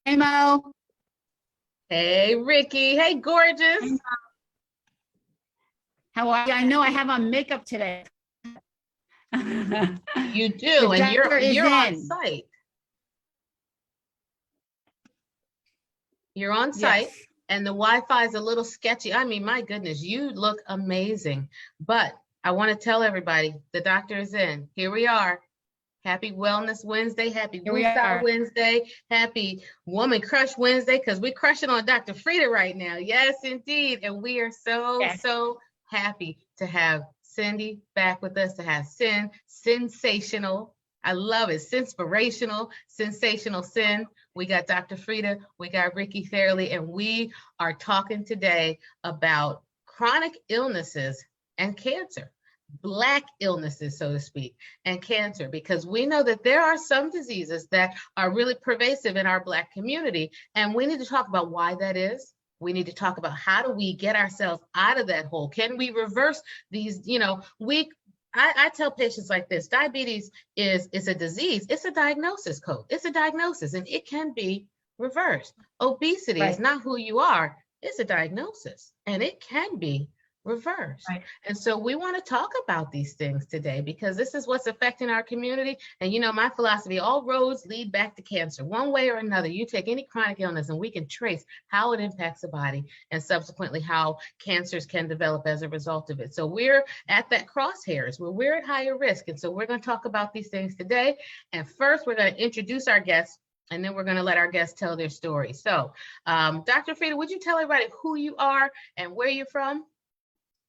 Hey Mo. Hey, Ricky. Hey, gorgeous. How are you? I know I have on makeup today. You The do, and doctor is you're on in. site. You're on site, Yes. and the Wi-Fi is a little sketchy. I mean, my goodness, you look amazing. But I want to tell everybody the doctor is in. Here we are. Happy Wellness Wednesday. Happy Here we Woosah are. Wednesday. Happy Woman Crush Wednesday, because we're crushing on Dr. Frida right now. Yes, indeed. And we are Yes. so happy to have Cindy back with us, to have Sin, sensational. I love it. Sinspirational, sensational Sin. We got Dr. Frida, we got Ricky Fairley, and we are talking today about chronic illnesses and cancer. Black illnesses, so to speak, and cancer, because we know that there are some diseases that are really pervasive in our Black community, and we need to talk about why that is. We need to talk about how do we get ourselves out of that hole? Can we reverse these? I tell patients like this: diabetes is a disease. It's a diagnosis code. It's a diagnosis, and it can be reversed. Obesity is Right. not who you are. It's a diagnosis, and it can be reversed. Right. And so we want to talk about these things today, because this is what's affecting our community. And my philosophy, all roads lead back to cancer. One way or another, you take any chronic illness and we can trace how it impacts the body, and subsequently how cancers can develop as a result of it. So we're at that crosshairs where we're at higher risk. And so we're going to talk about these things today. And first, we're going to introduce our guests, and then we're going to let our guests tell their story. So Dr. Frida, would you tell everybody who you are and where you're from?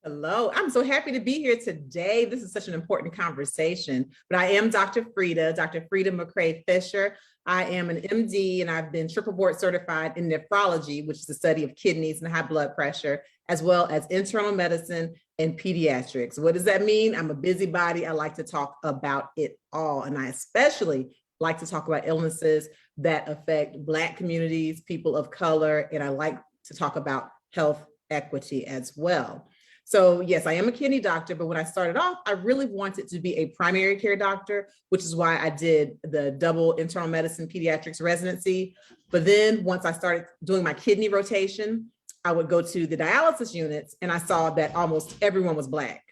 Hello, I'm so happy to be here today. This is such an important conversation, but I am Dr. Frida McCray Fisher. I am an MD, and I've been triple board certified in nephrology, which is the study of kidneys and high blood pressure, as well as internal medicine and pediatrics. What does that mean? I'm a busybody. I like to talk about it all, and I especially like to talk about illnesses that affect Black communities, people of color, and I like to talk about health equity as well. So yes, I am a kidney doctor, but when I started off, I really wanted to be a primary care doctor, which is why I did the double internal medicine pediatrics residency. But then once I started doing my kidney rotation, I would go to the dialysis units, and I saw that almost everyone was Black.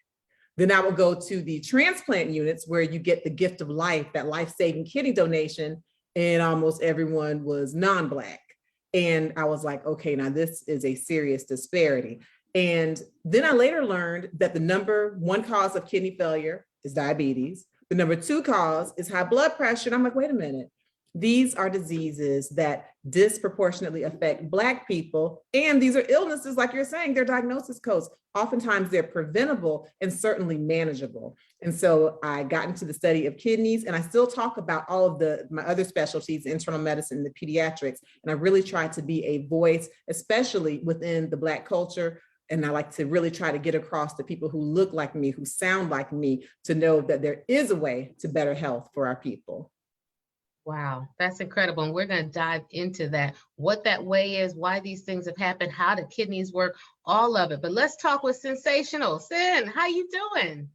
Then I would go to the transplant units where you get the gift of life, that life-saving kidney donation, and almost everyone was non-Black. And I was like, okay, now this is a serious disparity. And then I later learned that the number one cause of kidney failure is diabetes. The number two cause is high blood pressure. And I'm like, wait a minute. These are diseases that disproportionately affect Black people. And these are illnesses, like you're saying, they're diagnosis codes. Oftentimes they're preventable and certainly manageable. And so I got into the study of kidneys, and I still talk about all of my other specialties, internal medicine, the pediatrics. And I really try to be a voice, especially within the Black culture. And I like to really try to get across to people who look like me, who sound like me, to know that there is a way to better health for our people. Wow, that's incredible. And we're going to dive into that, what that way is, why these things have happened, how the kidneys work, all of it. But let's talk with Sensational. Sin, how you doing?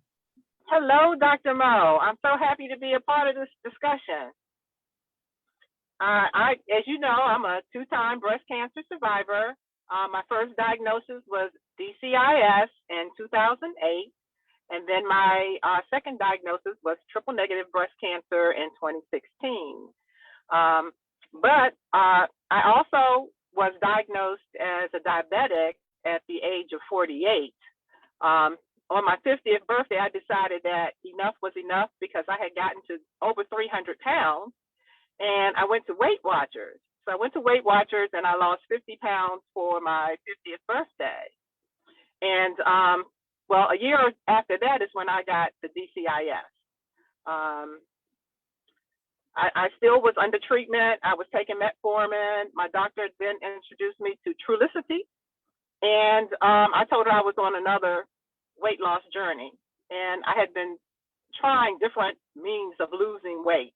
Hello, Dr. Mo. I'm so happy to be a part of this discussion. As you know, I'm a two-time breast cancer survivor. My first diagnosis was DCIS in 2008. And then my second diagnosis was triple negative breast cancer in 2016. But I also was diagnosed as a diabetic at the age of 48. On my 50th birthday, I decided that enough was enough, because I had gotten to over 300 pounds, and I went to Weight Watchers. So I went to Weight Watchers, and I lost 50 pounds for my 50th birthday. And well, a year after that is when I got the DCIS. I still was under treatment. I was taking metformin. My doctor then introduced me to Trulicity. And I told her I was on another weight loss journey. And I had been trying different means of losing weight.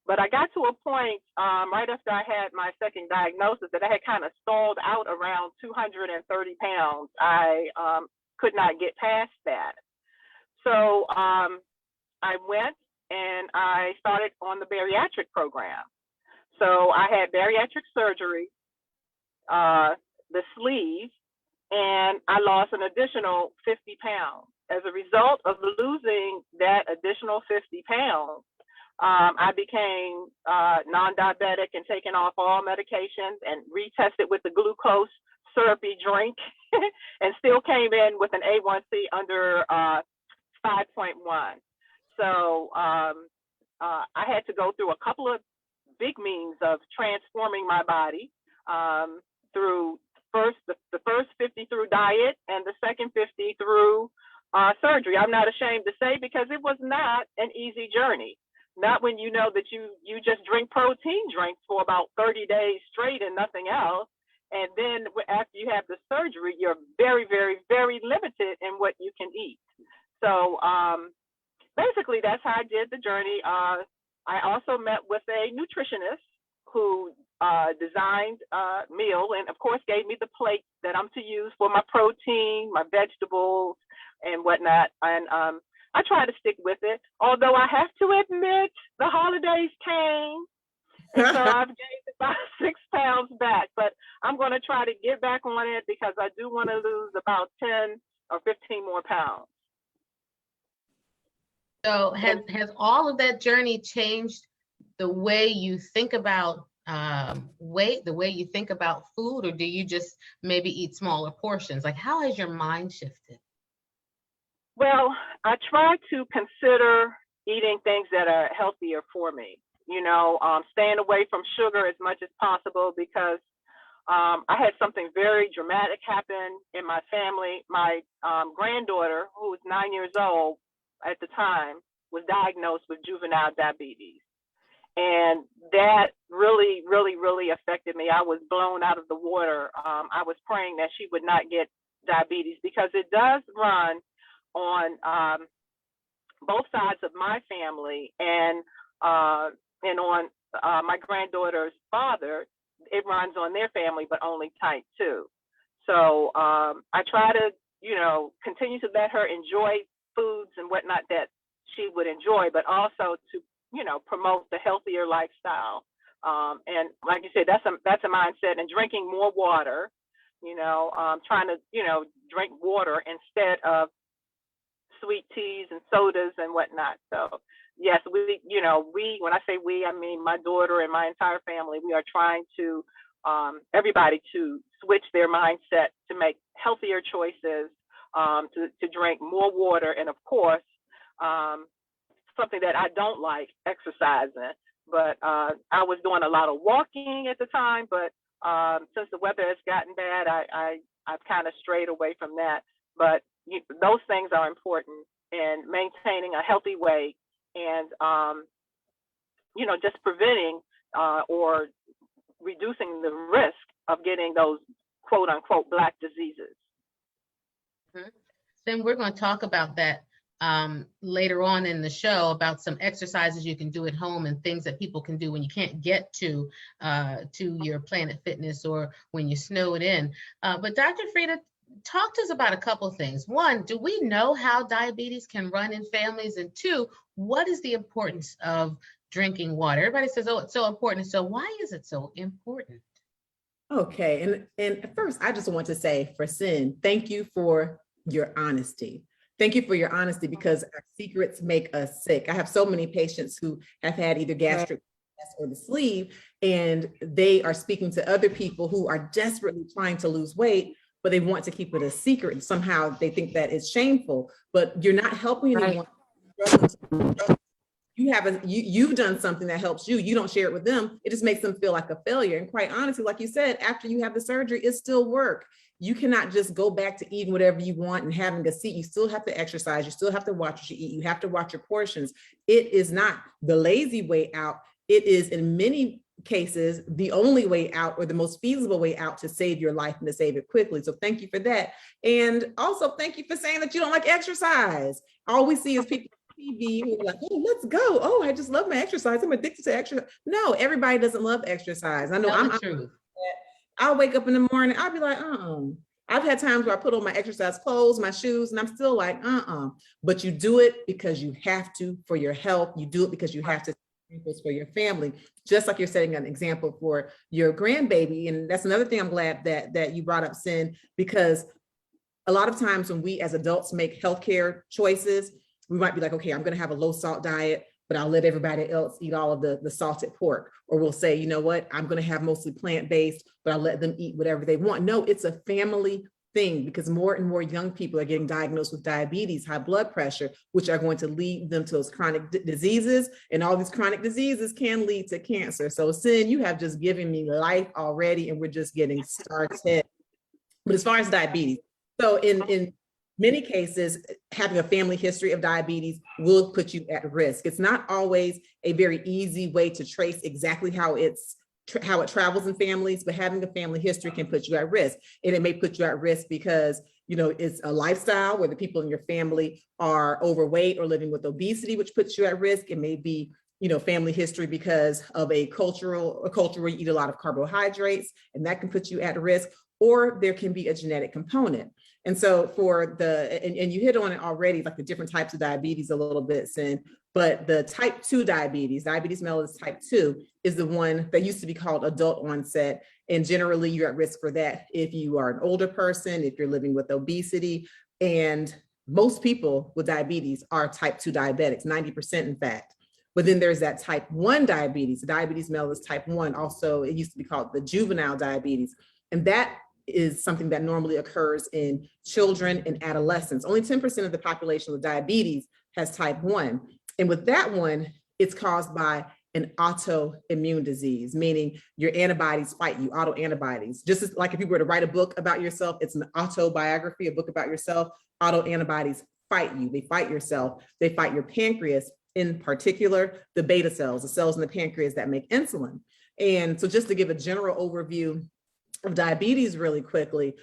But I got to a point right after I had my second diagnosis that I had kind of stalled out around 230 pounds. I could not get past that. So I went and I started on the bariatric program. So I had bariatric surgery, the sleeve, and I lost an additional 50 pounds. As a result of losing that additional 50 pounds, I became non-diabetic and taken off all medications and retested with the glucose syrupy drink and still came in with an A1C under 5.1. So I had to go through a couple of big means of transforming my body through the first 50 through diet and the second 50 through surgery. I'm not ashamed to say, because it was not an easy journey. Not when you know that you just drink protein drinks for about 30 days straight and nothing else. And then after you have the surgery, you're very, very, very limited in what you can eat. So basically, that's how I did the journey. I also met with a nutritionist who designed a meal and, of course, gave me the plate that I'm to use for my protein, my vegetables, and whatnot. And I try to stick with it, although I have to admit the holidays came. And so I've gained about 6 pounds back, but I'm going to try to get back on it because I do want to lose about 10 or 15 more pounds. So has all of that journey changed the way you think about weight, the way you think about food, or do you just maybe eat smaller portions? Like, how has your mind shifted? Well, I try to consider eating things that are healthier for me, you know, staying away from sugar as much as possible, because I had something very dramatic happen in my family. My granddaughter, who was 9 years old at the time, was diagnosed with juvenile diabetes. And that really, really, really affected me. I was blown out of the water. I was praying that she would not get diabetes, because it does run on both sides of my family, and on my granddaughter's father. It runs on their family, but only type 2. So I try to, you know, continue to let her enjoy foods and whatnot that she would enjoy, but also to, you know, promote the healthier lifestyle. And like you said, that's a mindset. And drinking more water, you know, trying to, you know, drink water instead of sweet teas and sodas and whatnot. So yes, when I say we, I mean my daughter and my entire family. We are trying to everybody to switch their mindset to make healthier choices, to drink more water, and of course, something that I don't like, exercising. But I was doing a lot of walking at the time, but since the weather has gotten bad, I've kind of strayed away from that. But those things are important in maintaining a healthy weight and, you know, just preventing or reducing the risk of getting those quote unquote Black diseases. Mm-hmm. Then we're going to talk about that later on in the show, about some exercises you can do at home and things that people can do when you can't get to your Planet Fitness or when you snowed in. But Dr. Freda, talk to us about a couple things. One, do we know how diabetes can run in families? And two, what is the importance of drinking water? Everybody says, oh, it's so important. So why is it so important? Okay, and first, I just want to say for Sin, thank you for your honesty. Thank you for your honesty, because our secrets make us sick. I have so many patients who have had either gastric or the sleeve, and they are speaking to other people who are desperately trying to lose weight, but they want to keep it a secret. And somehow they think that it's shameful, but you're not helping anyone. You've done something that helps you. You don't share it with them. It just makes them feel like a failure. And quite honestly, like you said, after you have the surgery, it's still work. You cannot just go back to eating whatever you want and having a seat. You still have to exercise. You still have to watch what you eat. You have to watch your portions. It is not the lazy way out. It is, in many cases, the only way out, or the most feasible way out, to save your life and to save it quickly. So thank you for that. And also thank you for saying that you don't like exercise. All we see is people on TV who are like, oh, let's go. Oh, I just love my exercise. I'm addicted to exercise. No, everybody doesn't love exercise. I know I'll wake up in the morning, I'll be like, I've had times where I put on my exercise clothes, my shoes, and I'm still like, but you do it because you have to for your health. You do it because you have to examples for your family, just like you're setting an example for your grandbaby. And that's another thing I'm glad that you brought up, Sin, because a lot of times when we as adults make healthcare choices, we might be like, okay, I'm going to have a low salt diet, but I'll let everybody else eat all of the salted pork. Or we'll say, you know what, I'm going to have mostly plant-based, but I'll let them eat whatever they want. No, it's a family thing, because more and more young people are getting diagnosed with diabetes, high blood pressure, which are going to lead them to those chronic diseases. And all these chronic diseases can lead to cancer. So Sin, you have just given me life already, and we're just getting started. But as far as diabetes, so in many cases, having a family history of diabetes will put you at risk. It's not always a very easy way to trace exactly how it travels in families, but having a family history can put you at risk. And it may put you at risk because, you know, it's a lifestyle where the people in your family are overweight or living with obesity, which puts you at risk. It may be, you know, family history because of a culture where you eat a lot of carbohydrates, and that can put you at risk. Or there can be a genetic component. And so and you hit on it already, like the different types of diabetes a little bit, Sin, but the type 2 diabetes mellitus type 2, is the one that used to be called adult onset. And generally you're at risk for that if you are an older person, if you're living with obesity. And most people with diabetes are type 2 diabetics, 90% in fact. But then there's that type 1 diabetes mellitus type 1, also it used to be called the juvenile diabetes. And that is something that normally occurs in children and adolescents. Only 10% of the population with diabetes has type 1. And with that one, it's caused by an autoimmune disease, meaning your antibodies fight you, autoantibodies. Just as, like if you were to write a book about yourself, it's an autobiography, a book about yourself. Autoantibodies fight you, they fight yourself, they fight your pancreas, in particular, the beta cells, the cells in the pancreas that make insulin. And so just to give a general overview of diabetes really quickly,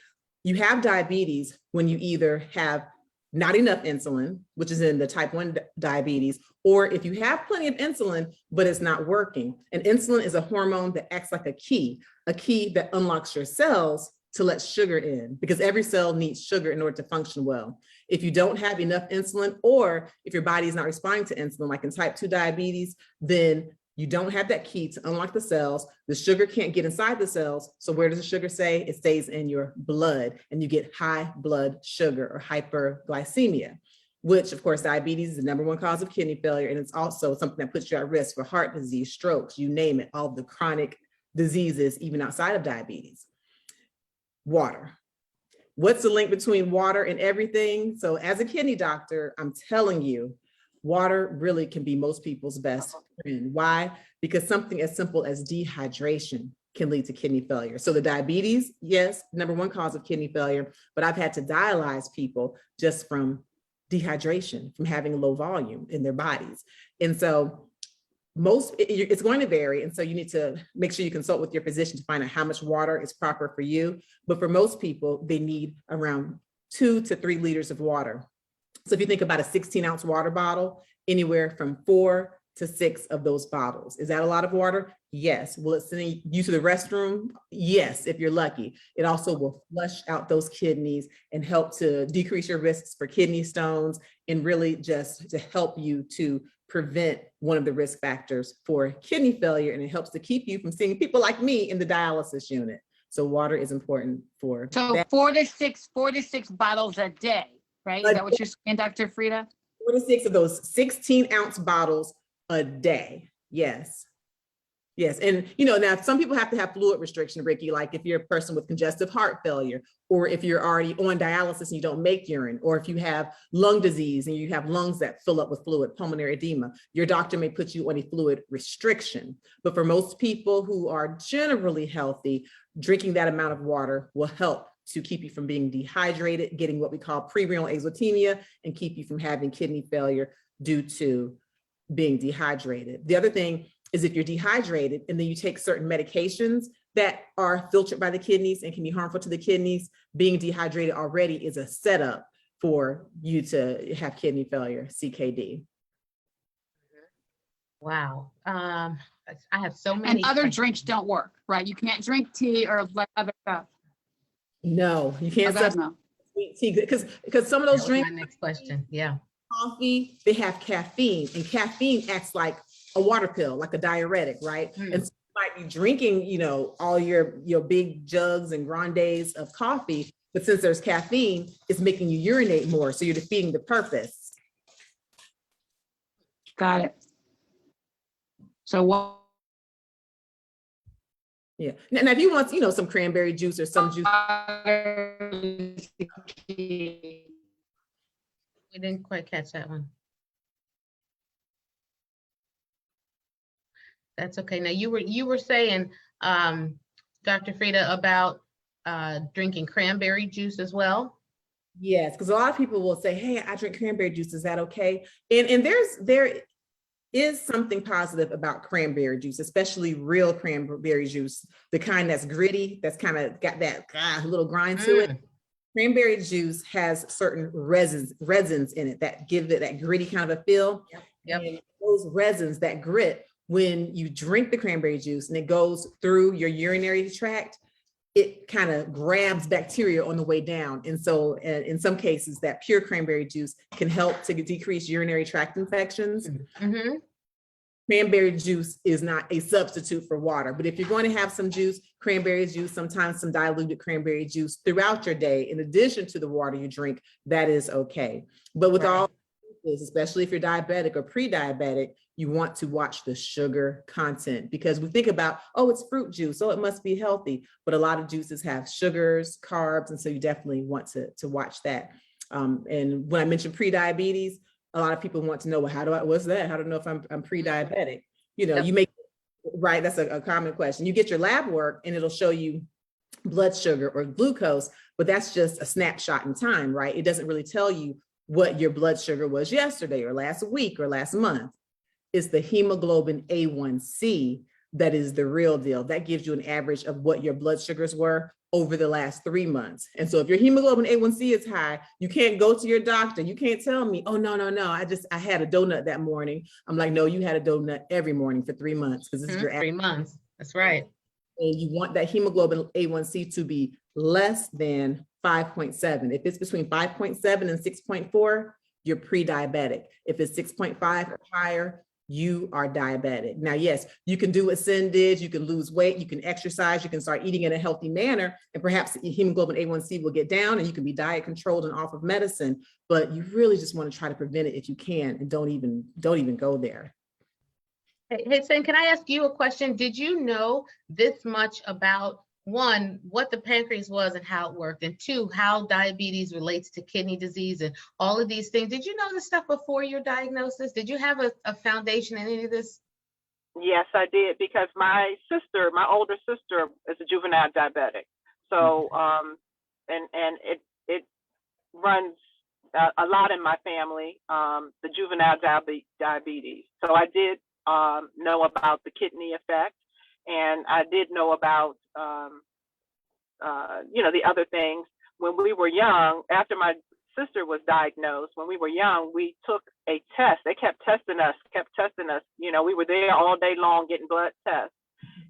you have diabetes when you either have not enough insulin, which is in the type 1 diabetes, or if you have plenty of insulin, but it's not working. And insulin is a hormone that acts like a key that unlocks your cells to let sugar in, because every cell needs sugar in order to function well. If you don't have enough insulin, or if your body is not responding to insulin, like in type 2 diabetes, then you don't have that key to unlock the cells. The sugar can't get inside the cells. So where does the sugar stay? It stays in your blood, and you get high blood sugar or hyperglycemia, which of course, diabetes is the #1 cause of kidney failure. And it's also something that puts you at risk for heart disease, strokes, you name it, all the chronic diseases, even outside of diabetes. Water. What's the link between water and everything? So as a kidney doctor, I'm telling you, water really can be most people's best friend. Why? Because something as simple as dehydration can lead to kidney failure. So the diabetes, yes, #1 cause of kidney failure, but I've had to dialyze people just from dehydration, from having low volume in their bodies. And so it's going to vary. And so you need to make sure you consult with your physician to find out how much water is proper for you. But for most people, they need around 2 to 3 liters of water. So if you think about a 16-ounce water bottle, anywhere from 4 to 6 of those bottles. Is that a lot of water? Yes. Will it send you to the restroom? Yes, if you're lucky. It also will flush out those kidneys and help to decrease your risks for kidney stones, and really just to help you to prevent one of the risk factors for kidney failure. And it helps to keep you from seeing people like me in the dialysis unit. So water is important for So that. 4 to 6 bottles a day, right? Is that what you're saying, Dr. Frida? 4 to 6 of those 16-ounce bottles a day. Yes. Yes. And, you know, now some people have to have fluid restriction, Ricky, like if you're a person with congestive heart failure, or if you're already on dialysis and you don't make urine, or if you have lung disease and you have lungs that fill up with fluid, pulmonary edema, your doctor may put you on a fluid restriction. But for most people who are generally healthy, drinking that amount of water will help to keep you from being dehydrated, getting what we call prerenal azotemia, and keep you from having kidney failure due to being dehydrated. The other thing is if you're dehydrated and then you take certain medications that are filtered by the kidneys and can be harmful to the kidneys, being dehydrated already is a setup for you to have kidney failure, CKD. Wow. I have so many. And other drinks don't work, right? You can't drink tea or like other stuff. No, you can't Okay, substitute no. sweet tea, because some of those That was drinks, my next question. Yeah. coffee, they have caffeine, and caffeine acts like a water pill, like a diuretic, right? Mm. And so you might be drinking, all your big jugs and grandes of coffee, but since there's caffeine, it's making you urinate more. So you're defeating the purpose. Got it. So what? Yeah. Now, if you want, some cranberry juice or some juice. We didn't quite catch that one. That's okay. Now you were saying, Dr. Frida, about drinking cranberry juice as well. Yes, because a lot of people will say, "Hey, I drink cranberry juice. Is that okay?" And there is something positive about cranberry juice, especially real cranberry juice, the kind that's gritty, that's kind of got that little grind to it. Cranberry juice has certain resins in it that give it that gritty kind of a feel. Yep. And those resins, that grit, when you drink the cranberry juice and it goes through your urinary tract, it kind of grabs bacteria on the way down. And so in some cases, that pure cranberry juice can help to decrease urinary tract infections. Mm-hmm. Cranberry juice is not a substitute for water, but if you're going to have some juice, cranberry juice, sometimes some diluted cranberry juice throughout your day, in addition to the water you drink, that is okay. But with all this, especially if you're diabetic or pre-diabetic, you want to watch the sugar content, because we think about, oh, it's fruit juice, so it must be healthy. But a lot of juices have sugars, carbs, and so you definitely want to watch that. And when I mentioned pre-diabetes, a lot of people want to know, well, what's that? How do I know if I'm pre-diabetic? Yep. You make, right, that's a common question. You get your lab work and it'll show you blood sugar or glucose, but that's just a snapshot in time, right? It doesn't really tell you what your blood sugar was yesterday or last week or last month. It's the hemoglobin A1C that is the real deal. That gives you an average of what your blood sugars were over the last 3 months. And so if your hemoglobin A1C is high, you can't go to your doctor. You can't tell me, oh, no, I had a donut that morning. I'm like, no, you had a donut every morning for 3 months, because this is your 3 months. That's right. And you want that hemoglobin A1C to be less than 5.7. If it's between 5.7 and 6.4, you're pre-diabetic. If it's 6.5 or higher, you are diabetic. Now, yes, you can do what Sin did. You can lose weight, you can exercise, you can start eating in a healthy manner, and perhaps hemoglobin A1C will get down and you can be diet controlled and off of medicine, but you really just want to try to prevent it if you can, and don't even go there. Hey, Sin, can I ask you a question? Did you know this much about, one, what the pancreas was and how it worked, and two, how diabetes relates to kidney disease and all of these things? Did you know this stuff before your diagnosis? Did you have a foundation in any of this? Yes, I did, because my older sister is a juvenile diabetic. So, and it runs a lot in my family, the juvenile diabetes. So I did know about the kidney effect, and I did know about, the other things. When we were young, after my sister was diagnosed, when we were young, we took a test. They kept testing us. We were there all day long getting blood tests.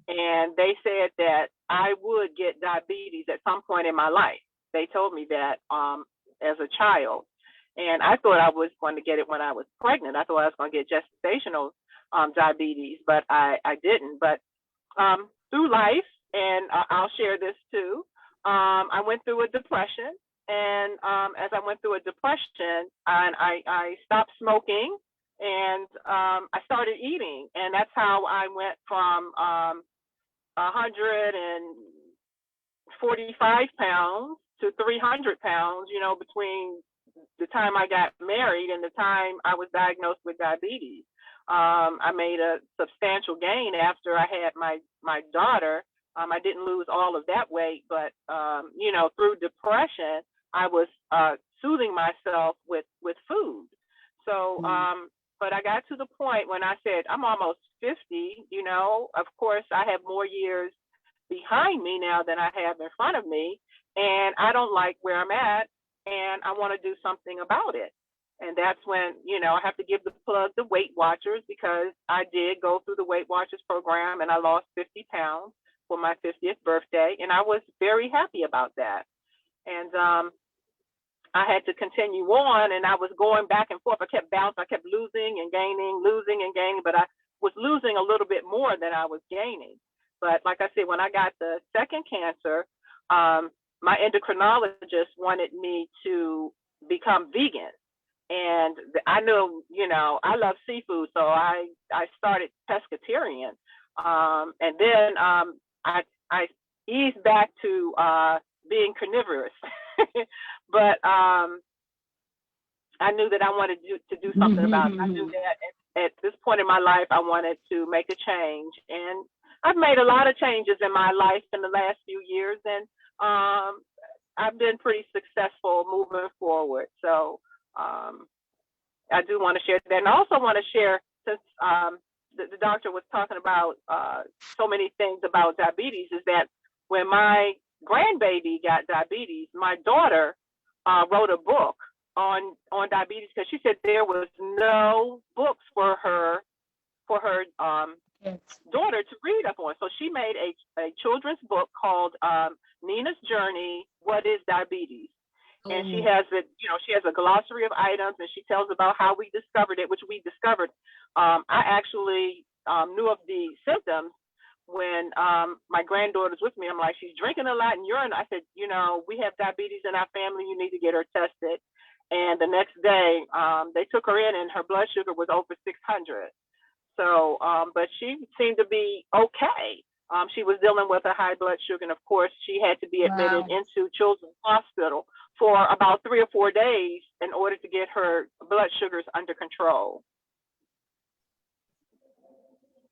And they said that I would get diabetes at some point in my life. They told me that as a child. And I thought I was going to get it when I was pregnant. I thought I was going to get gestational diabetes, but I didn't. But through life, and I'll share this too, I went through a depression. And as I went through a depression, and I stopped smoking, and I started eating. And that's how I went from 145 pounds to 300 pounds, between the time I got married and the time I was diagnosed with diabetes. I made a substantial gain after I had my daughter. I didn't lose all of that weight, but through depression, I was soothing myself with food. So, but I got to the point when I said, I'm almost 50, of course I have more years behind me now than I have in front of me. And I don't like where I'm at, and I want to do something about it. And that's when, I have to give the plug to Weight Watchers, because I did go through the Weight Watchers program and I lost 50 pounds for my 50th birthday. And I was very happy about that. And I had to continue on, and I was going back and forth. I kept bouncing, I kept losing and gaining, but I was losing a little bit more than I was gaining. But like I said, when I got the second cancer, my endocrinologist wanted me to become vegan. And I know, you know, I love seafood, so I started pescatarian. And then I eased back to being carnivorous. But I knew that I wanted to do something about it. I knew that at this point in my life, I wanted to make a change. And I've made a lot of changes in my life in the last few years, and I've been pretty successful moving forward. So I do want to share that. And I also want to share, since the doctor was talking about so many things about diabetes, is that when my grandbaby got diabetes, my daughter wrote a book on diabetes, because she said there was no books for her daughter to read up on. So she made a children's book called Nina's Journey, What is Diabetes? And she has it, you know, she has a glossary of items, and she tells about how we discovered it, which we discovered. I actually knew of the symptoms when my granddaughter's with me. I'm like, she's drinking a lot and urine. I said, you know, we have diabetes in our family. You need to get her tested. And the next day, they took her in, and her blood sugar was over 600. So, but she seemed to be okay. She was dealing with a high blood sugar, and of course, she had to be admitted into Children's Hospital for about 3 or 4 days in order to get her blood sugars under control.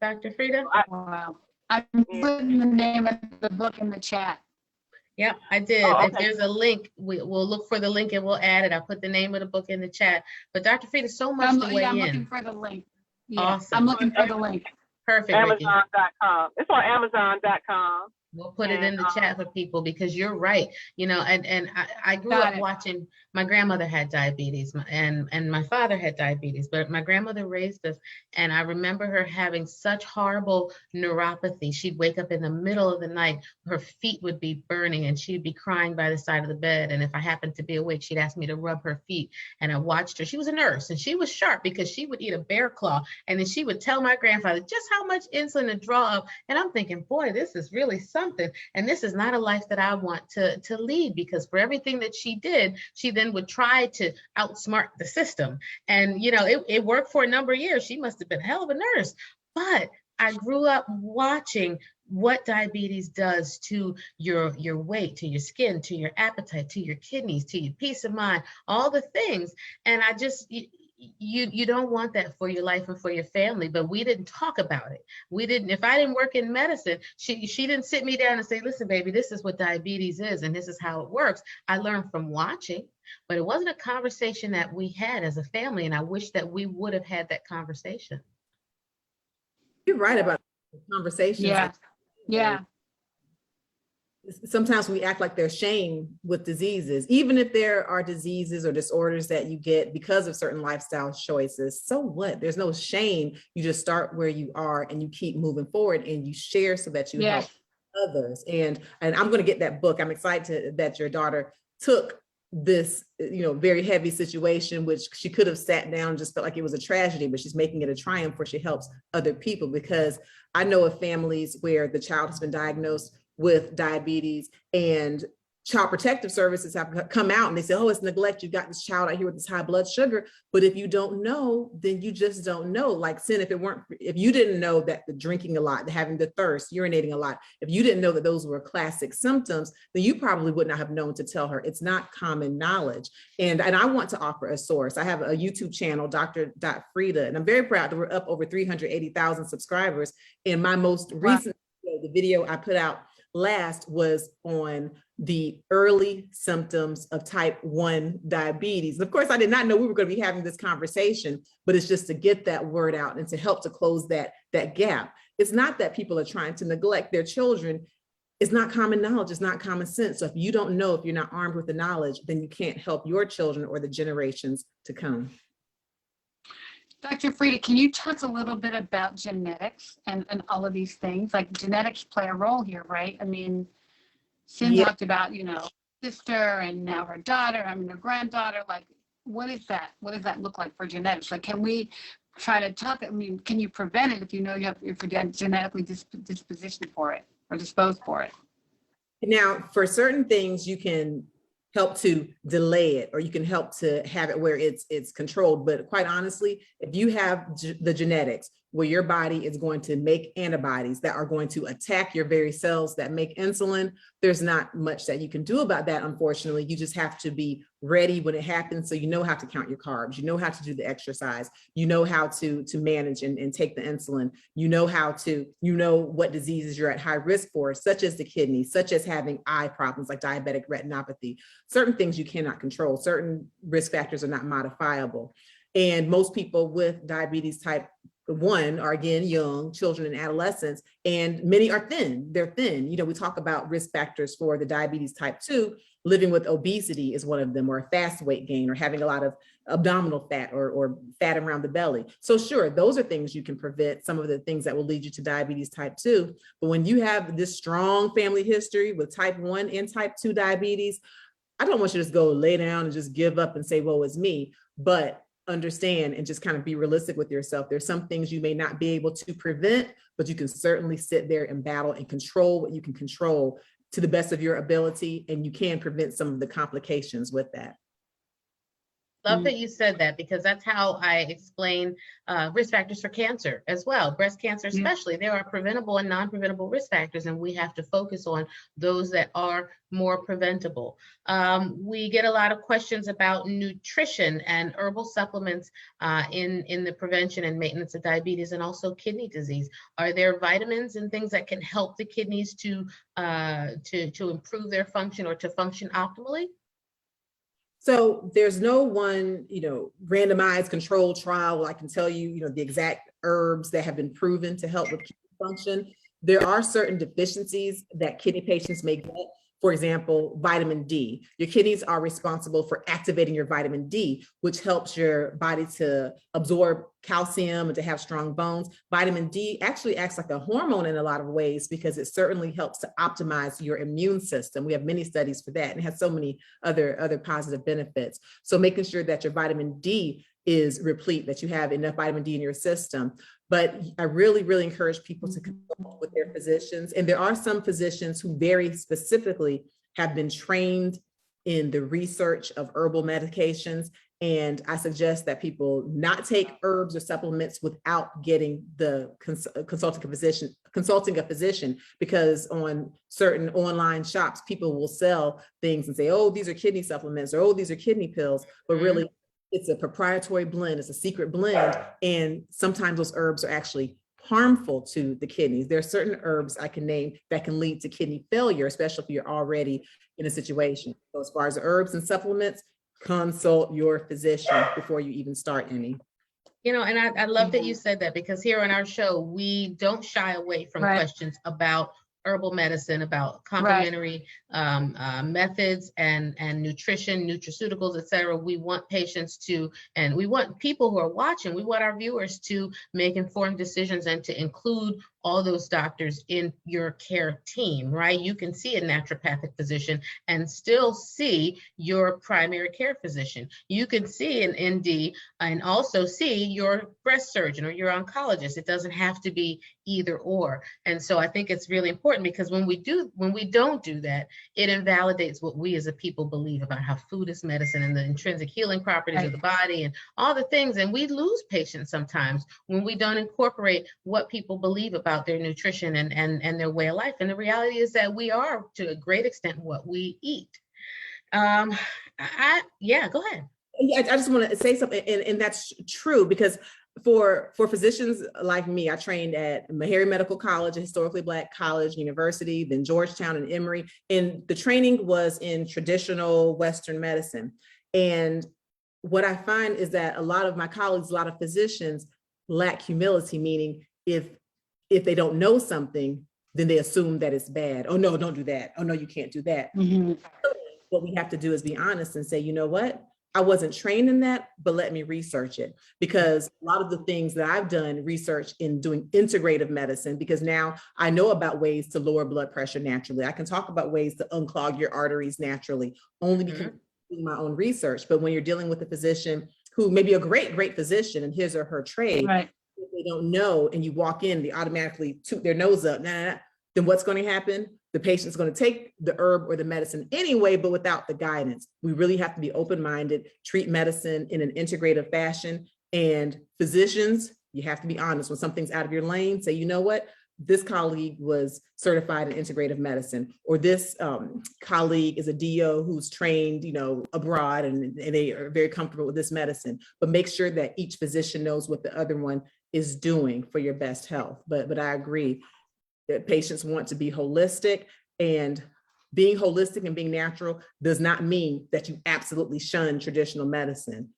Dr. Frida? Wow. I'm putting the name of the book in the chat. Yep, I did. Oh, okay. If there's a link, we'll look for the link and we'll add it. I'll put the name of the book in the chat. But Dr. Frida, so much to weigh I'm in. looking for the link. Yeah, Awesome. I'm looking for the link. Perfect, Ricky. Amazon.com. It's on Amazon.com. We'll put it in the chat for people, because you're right. You know, and I grew up watching, my grandmother had diabetes and my father had diabetes, but my grandmother raised us. And I remember her having such horrible neuropathy. She'd wake up in the middle of the night, her feet would be burning, and she'd be crying by the side of the bed. And if I happened to be awake, she'd ask me to rub her feet. And I watched her. She was a nurse, and she was sharp because she would eat a bear claw. And then she would tell my grandfather just how much insulin to draw up. And I'm thinking, boy, this is really something. And this is not a life that I want to lead, because for everything that she did, she then would try to outsmart the system. And, you know, it worked for a number of years. She must have been a hell of a nurse. But I grew up watching what diabetes does to your weight, to your skin, to your appetite, to your kidneys, to your peace of mind, all the things. And I just, you don't want that for your life and for your family. But we didn't talk about it. We didn't. If I didn't work in medicine, she didn't sit me down and say, listen, baby, this is what diabetes is, and this is how it works. I learned from watching, but it wasn't a conversation that we had as a family. And I wish that we would have had that conversation. You're right about the conversations. Yeah. Sometimes we act like there's shame with diseases, even if there are diseases or disorders that you get because of certain lifestyle choices. So what? There's no shame. You just start where you are and you keep moving forward, and you share so that you help others. And I'm going to get that book. I'm excited that your daughter took this, you know, very heavy situation, which she could have sat down and just felt like it was a tragedy, but she's making it a triumph where she helps other people. Because I know of families where the child has been diagnosed with diabetes, and Child Protective Services have come out and they say, oh, it's neglect. You've got this child out here with this high blood sugar. But if you don't know, then you just don't know. Like, Sin, if you didn't know that the drinking a lot, having the thirst, urinating a lot, if you didn't know that those were classic symptoms, then you probably would not have known to tell her. It's not common knowledge. And I want to offer a source. I have a YouTube channel, Dr. Frida, and I'm very proud that we're up over 380,000 subscribers. And my most recent video, the video I put out last, was on the early symptoms of type 1 diabetes. And of course, I did not know we were going to be having this conversation, but it's just to get that word out and to help to close that gap. It's not that people are trying to neglect their children. It's not common knowledge. It's not common sense. So if you don't know, if you're not armed with the knowledge, then you can't help your children or the generations to come. Dr. Frida, can you talk a little bit about genetics and all of these things? Like, genetics play a role here, right? I mean, Sin talked about, you know, sister and now her daughter, her granddaughter. Like, what is that? What does that look like for genetics? Like, can we try to talk, I mean, can you prevent it if you know if you're genetically dispositioned for it or disposed for it? Now, for certain things, you can help to delay it, or you can help to have it where it's controlled. But quite honestly, if you have the genetics where your body is going to make antibodies that are going to attack your very cells that make insulin, there's not much that you can do about that, unfortunately. You just have to be ready when it happens. So you know how to count your carbs, you know how to do the exercise, you know how to manage and take the insulin, you know what diseases you're at high risk for, such as the kidneys, such as having eye problems like diabetic retinopathy. Certain things you cannot control, certain risk factors are not modifiable. And most people with diabetes type 1 are, again, young children and adolescents, and many are thin. They're thin. You know, we talk about risk factors for the diabetes type 2. Living with obesity is one of them, or a fast weight gain, or having a lot of abdominal fat or fat around the belly. So sure, those are things you can prevent, some of the things that will lead you to diabetes type 2. But when you have this strong family history with type 1 and type 2 diabetes, I don't want you to just go lay down and just give up and say, woe is me, but understand and just kind of be realistic with yourself. There's some things you may not be able to prevent, but you can certainly sit there and battle and control what you can control to the best of your ability, and you can prevent some of the complications with that. Love that you said that, because that's how I explain risk factors for cancer as well. Breast cancer especially, there are preventable and non-preventable risk factors, and we have to focus on those that are more preventable. We get a lot of questions about nutrition and herbal supplements in the prevention and maintenance of diabetes, and also kidney disease. Are there vitamins and things that can help the kidneys to improve their function or to function optimally? So there's no one, randomized controlled trial. I can tell you, the exact herbs that have been proven to help with kidney function. There are certain deficiencies that kidney patients may get. For example, vitamin D. Your kidneys are responsible for activating your vitamin D, which helps your body to absorb calcium and to have strong bones. Vitamin D actually acts like a hormone in a lot of ways, because it certainly helps to optimize your immune system. We have many studies for that, and it has so many other positive benefits. So making sure that your vitamin D is replete, that you have enough vitamin D in your system. But I really, really encourage people to consult with their physicians. And there are some physicians who very specifically have been trained in the research of herbal medications. And I suggest that people not take herbs or supplements without getting the consulting a physician, because on certain online shops, people will sell things and say, oh, these are kidney supplements, or oh, these are kidney pills, but really it's a proprietary blend, it's a secret blend. And sometimes those herbs are actually harmful to the kidneys. There are certain herbs I can name that can lead to kidney failure, especially if you're already in a situation. So as far as the herbs and supplements, consult your physician before you even start any. And I love that you said that, because here on our show, we don't shy away from questions about herbal medicine, about complementary methods and nutrition, nutraceuticals, et cetera. We want patients to, and we want people who are watching, we want our viewers to make informed decisions and to include all those doctors in your care team, right? You can see a naturopathic physician and still see your primary care physician. You can see an ND and also see your breast surgeon or your oncologist. It doesn't have to be either or. And so I think it's really important, because when we don't do that, it invalidates what we as a people believe about how food is medicine and the intrinsic healing properties of the body and all the things. And we lose patients sometimes when we don't incorporate what people believe about their nutrition and their way of life. And the reality is that we are, to a great extent, what we eat. Go ahead. I just want to say something, and that's true, because for physicians like me, I trained at Meharry Medical College, a historically Black college, university, then Georgetown and Emory, and the training was in traditional Western medicine. And what I find is that a lot of my colleagues, a lot of physicians lack humility, meaning if they don't know something, then they assume that it's bad. Oh no, don't do that. Oh no, you can't do that. Mm-hmm. What we have to do is be honest and say, you know what? I wasn't trained in that, but let me research it. Because a lot of the things that I've done research in doing integrative medicine, because now I know about ways to lower blood pressure naturally. I can talk about ways to unclog your arteries naturally, only because I'm doing my own research. But when you're dealing with a physician who may be a great physician in his or her trade, Right. if they don't know and you walk in, they automatically toot their nose up, then what's going to happen? The patient's going to take the herb or the medicine anyway, but without the guidance. We really have to be open-minded, treat medicine in an integrative fashion. And physicians, you have to be honest. When something's out of your lane, say, you know what? This colleague was certified in integrative medicine, or this colleague is a DO who's trained, abroad, and they are very comfortable with this medicine. But make sure that each physician knows what the other one is doing for your best health. But I agree that patients want to be holistic, and being holistic and being natural does not mean that you absolutely shun traditional medicine.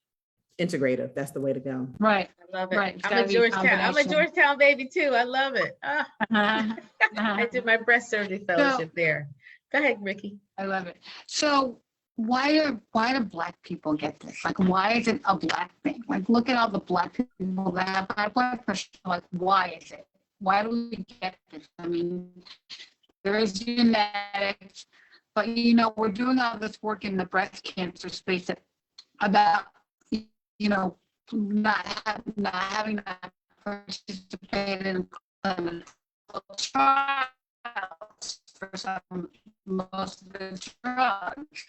Integrative, that's the way to go. Right. I love it. Right, it's I'm gotta a be Georgetown. I'm a combination. Georgetown baby too. I love it. Ah, I did my breast surgery fellowship there. Go ahead, Ricky. I love it. So why do Black people get this? Like, why is it a Black thing? Like, look at all the Black people that have high blood pressure. Like, why is it? Why do we get this? I mean, there is genetics, but we're doing all this work in the breast cancer space about not having that participate in clinical trials for most of the drugs.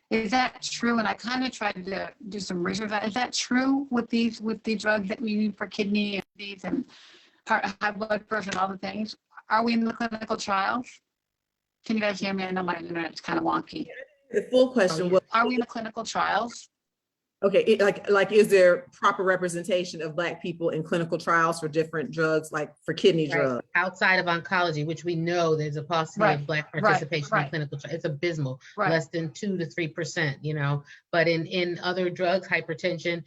Is that true? And I kind of tried to do some research. Is that true with the drugs that we need for kidney disease and high blood pressure and all the things? Are we in the clinical trials? Can you guys hear me? I know my internet's kind of wonky. The full question was, Are we in the clinical trials? okay, like, is there proper representation of Black people in clinical trials for different drugs, like for kidney Right. drugs? Outside of oncology, which we know there's a paucity of Right, Black right, participation in right. clinical trials. It's abysmal, Right. less than 2 to 3%, But in other drugs, hypertension,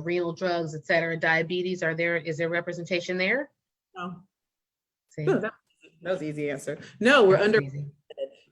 renal drugs, et cetera, diabetes, is there representation there? No. See? Oh, that was an easy answer. No, we're That's under. easy.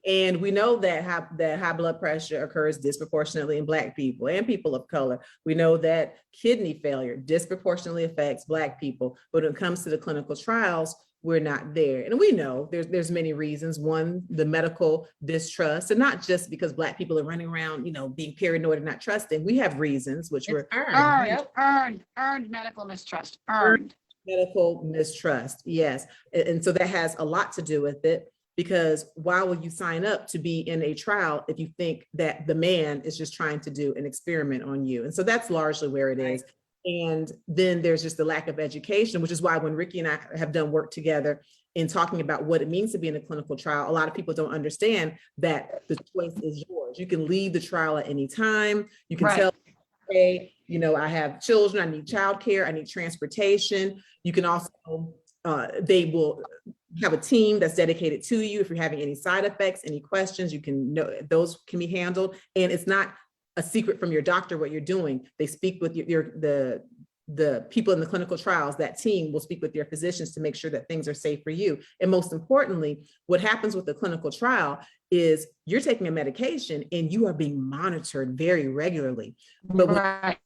And we know that high blood pressure occurs disproportionately in Black people and people of color. We know that kidney failure disproportionately affects Black people. But when it comes to the clinical trials, we're not there. And we know there's many reasons. One, the medical distrust, and not just because Black people are running around, being paranoid and not trusting. We have reasons, which It's were earned. Earned medical mistrust. Earned. medical mistrust. Yes. And so that has a lot to do with it. Because why will you sign up to be in a trial if you think that the man is just trying to do an experiment on you? And so that's largely where it is. And then there's just the lack of education, which is why when Ricky and I have done work together in talking about what it means to be in a clinical trial, a lot of people don't understand that the choice is yours. You can leave the trial at any time. You can tell, hey, I have children, I need childcare, I need transportation. You can also, they will have a team that's dedicated to you. If you're having any side effects, any questions, you can know those can be handled. And it's not a secret from your doctor what you're doing. They speak with the people in the clinical trials. That team will speak with your physicians to make sure that things are safe for you. And most importantly, what happens with the clinical trial is you're taking a medication and you are being monitored very regularly. But Right.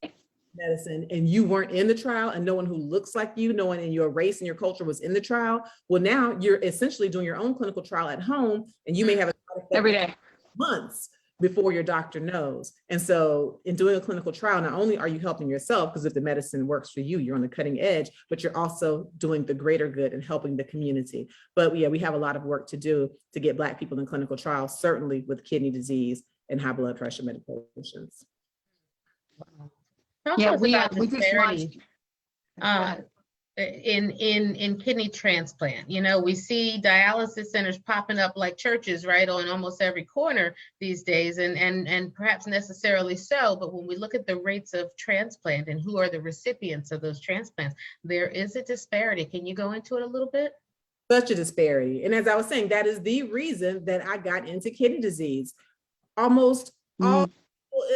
medicine and you weren't in the trial, and no one who looks like you, no one in your race and your culture was in the trial, well, now you're essentially doing your own clinical trial at home, and you may have a Every day. months before your doctor knows. And so in doing a clinical trial, not only are you helping yourself, because if the medicine works for you, you're on the cutting edge, but you're also doing the greater good and helping the community. But yeah, we have a lot of work to do to get Black people in clinical trials, certainly with kidney disease and high blood pressure medications. Talk Yeah, to us we about just disparity. launched. In kidney transplant, we see dialysis centers popping up like churches, right, on almost every corner these days, and perhaps necessarily so. But when we look at the rates of transplant and who are the recipients of those transplants, there is a disparity. Can you go into it a little bit? Such a disparity. And as I was saying, that is the reason that I got into kidney disease. Almost all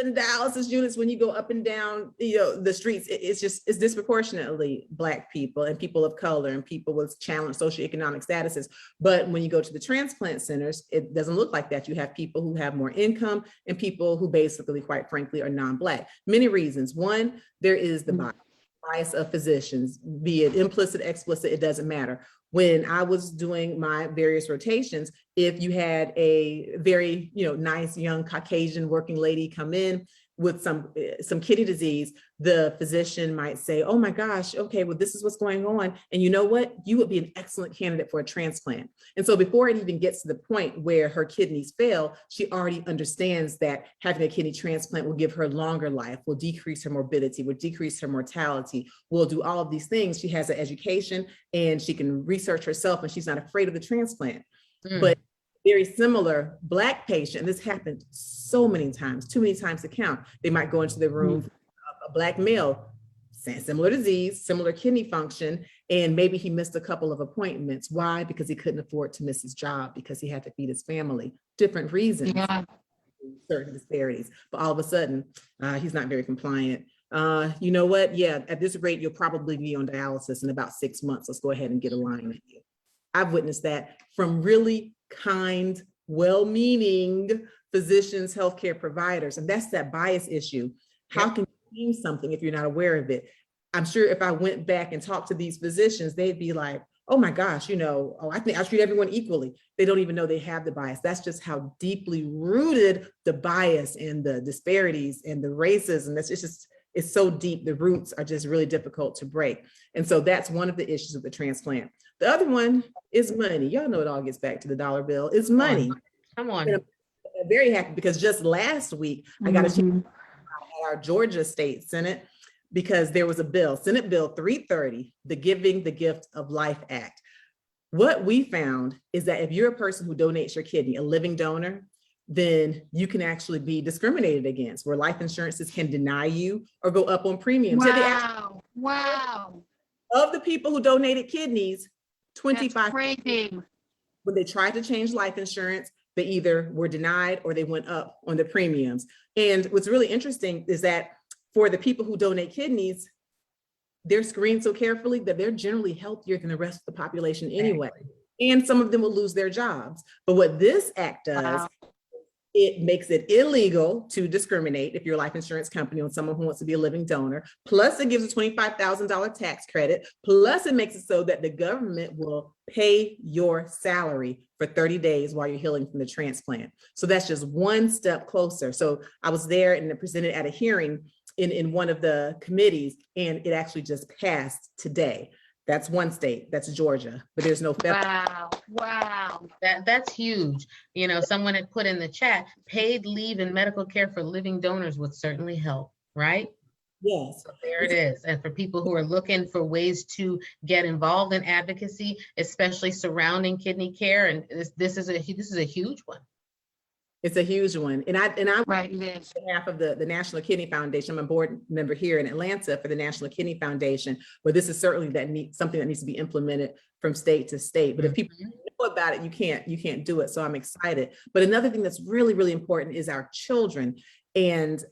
in dialysis units, when you go up and down the streets, it's disproportionately Black people and people of color and people with challenged socioeconomic statuses. But when you go to the transplant centers, it doesn't look like that. You have people who have more income and people who basically, quite frankly, are non-Black. Many reasons. One, there is the bias of physicians, be it implicit, explicit, it doesn't matter. When I was doing my various rotations, if you had a very, nice young Caucasian working lady come in, with some kidney disease, the physician might say, oh my gosh, okay, well, this is what's going on. And you know what? You would be an excellent candidate for a transplant. And so before it even gets to the point where her kidneys fail, she already understands that having a kidney transplant will give her longer life, will decrease her morbidity, will decrease her mortality, will do all of these things. She has an education and she can research herself and she's not afraid of the transplant. But very similar Black patient, this happened so many times, too many times to count. They might go into the room, a Black male, similar disease, similar kidney function, and maybe he missed a couple of appointments. Why? Because he couldn't afford to miss his job, because he had to feed his family. Different reasons, certain disparities. But all of a sudden, he's not very compliant. You know what? Yeah, at this rate, you'll probably be on dialysis in about 6 months. Let's go ahead and get a line with you. I've witnessed that from really kind, well-meaning physicians, healthcare providers, and that's that bias issue. How can you change something if you're not aware of it? I'm sure if I went back and talked to these physicians, they'd be like, oh my gosh, you know, I think I treat everyone equally. They don't even know they have the bias. That's just how deeply rooted the bias and the disparities and the racism. It's so deep. The roots are just really difficult to break. And so that's one of the issues with the transplant. The other one is money. Y'all know it all gets back to the dollar bill. It's money. Come on. And I'm very happy because just last week, I got a chance at our Georgia State Senate because there was a bill, Senate Bill 330, the Giving the Gift of Life Act. What we found is that if you're a person who donates your kidney, a living donor, then you can actually be discriminated against, where life insurances can deny you or go up on premiums. Wow. Of the people who donated kidneys, 25, crazy. when they tried to change life insurance, they either were denied or they went up on the premiums. And what's really interesting is that for the people who donate kidneys, they're screened so carefully that they're generally healthier than the rest of the population anyway. Exactly. And some of them will lose their jobs. But what this act does, it makes it illegal to discriminate if you're a life insurance company on someone who wants to be a living donor. Plus it gives a $25,000 tax credit. Plus it makes it so that the government will pay your salary for 30 days while you're healing from the transplant. So that's just one step closer. So I was there and presented at a hearing in one of the committees, and it actually just passed today. That's one state, that's Georgia, but there's no federal. Wow. That's huge. You know, someone had put in the chat, paid leave and medical care for living donors would certainly help, right? Yes. So there it is. And for people who are looking for ways to get involved in advocacy, especially surrounding kidney care, and this is a huge one. It's a huge one. And I right, it is. On behalf of the National Kidney Foundation, I'm a board member here in Atlanta for the National Kidney Foundation, but this is certainly something that needs to be implemented from state to state. But if people know about it, you can't do it. So I'm excited. But another thing that's really, really important is our children. And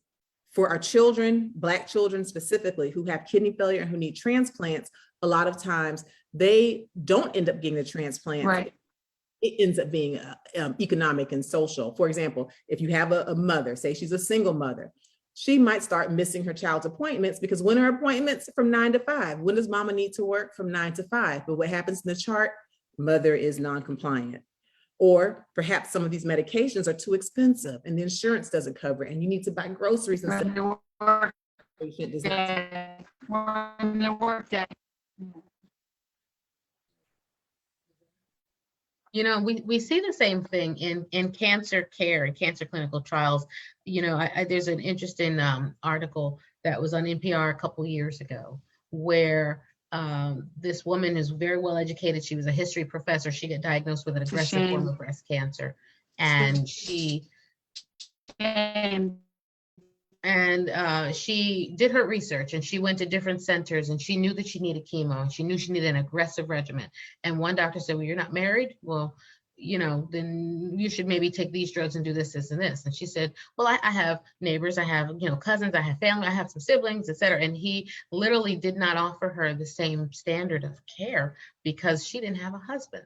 for our children, Black children specifically, who have kidney failure and who need transplants, a lot of times they don't end up getting the transplant. Right. It ends up being economic and social. For example, if you have a mother, say she's a single mother, she might start missing her child's appointments because when are appointments? From 9 to 5. When does mama need to work? From 9 to 5. But what happens in the chart? Mother is non-compliant. Or perhaps some of these medications are too expensive and the insurance doesn't cover it, and you need to buy groceries and stuff. You know, we see the same thing in cancer care and cancer clinical trials. You know, there's an interesting article that was on NPR a couple years ago where this woman is very well educated. She was a history professor. She got diagnosed with an aggressive form of breast cancer, and she did her research and she went to different centers and she knew that she needed chemo and she knew she needed an aggressive regimen. And one doctor said, well, you're not married? Well, you know, then you should maybe take these drugs and do this, this, and this. And she said, well, I have neighbors, I have, you know, cousins, I have family, I have some siblings, et cetera. And he literally did not offer her the same standard of care because she didn't have a husband.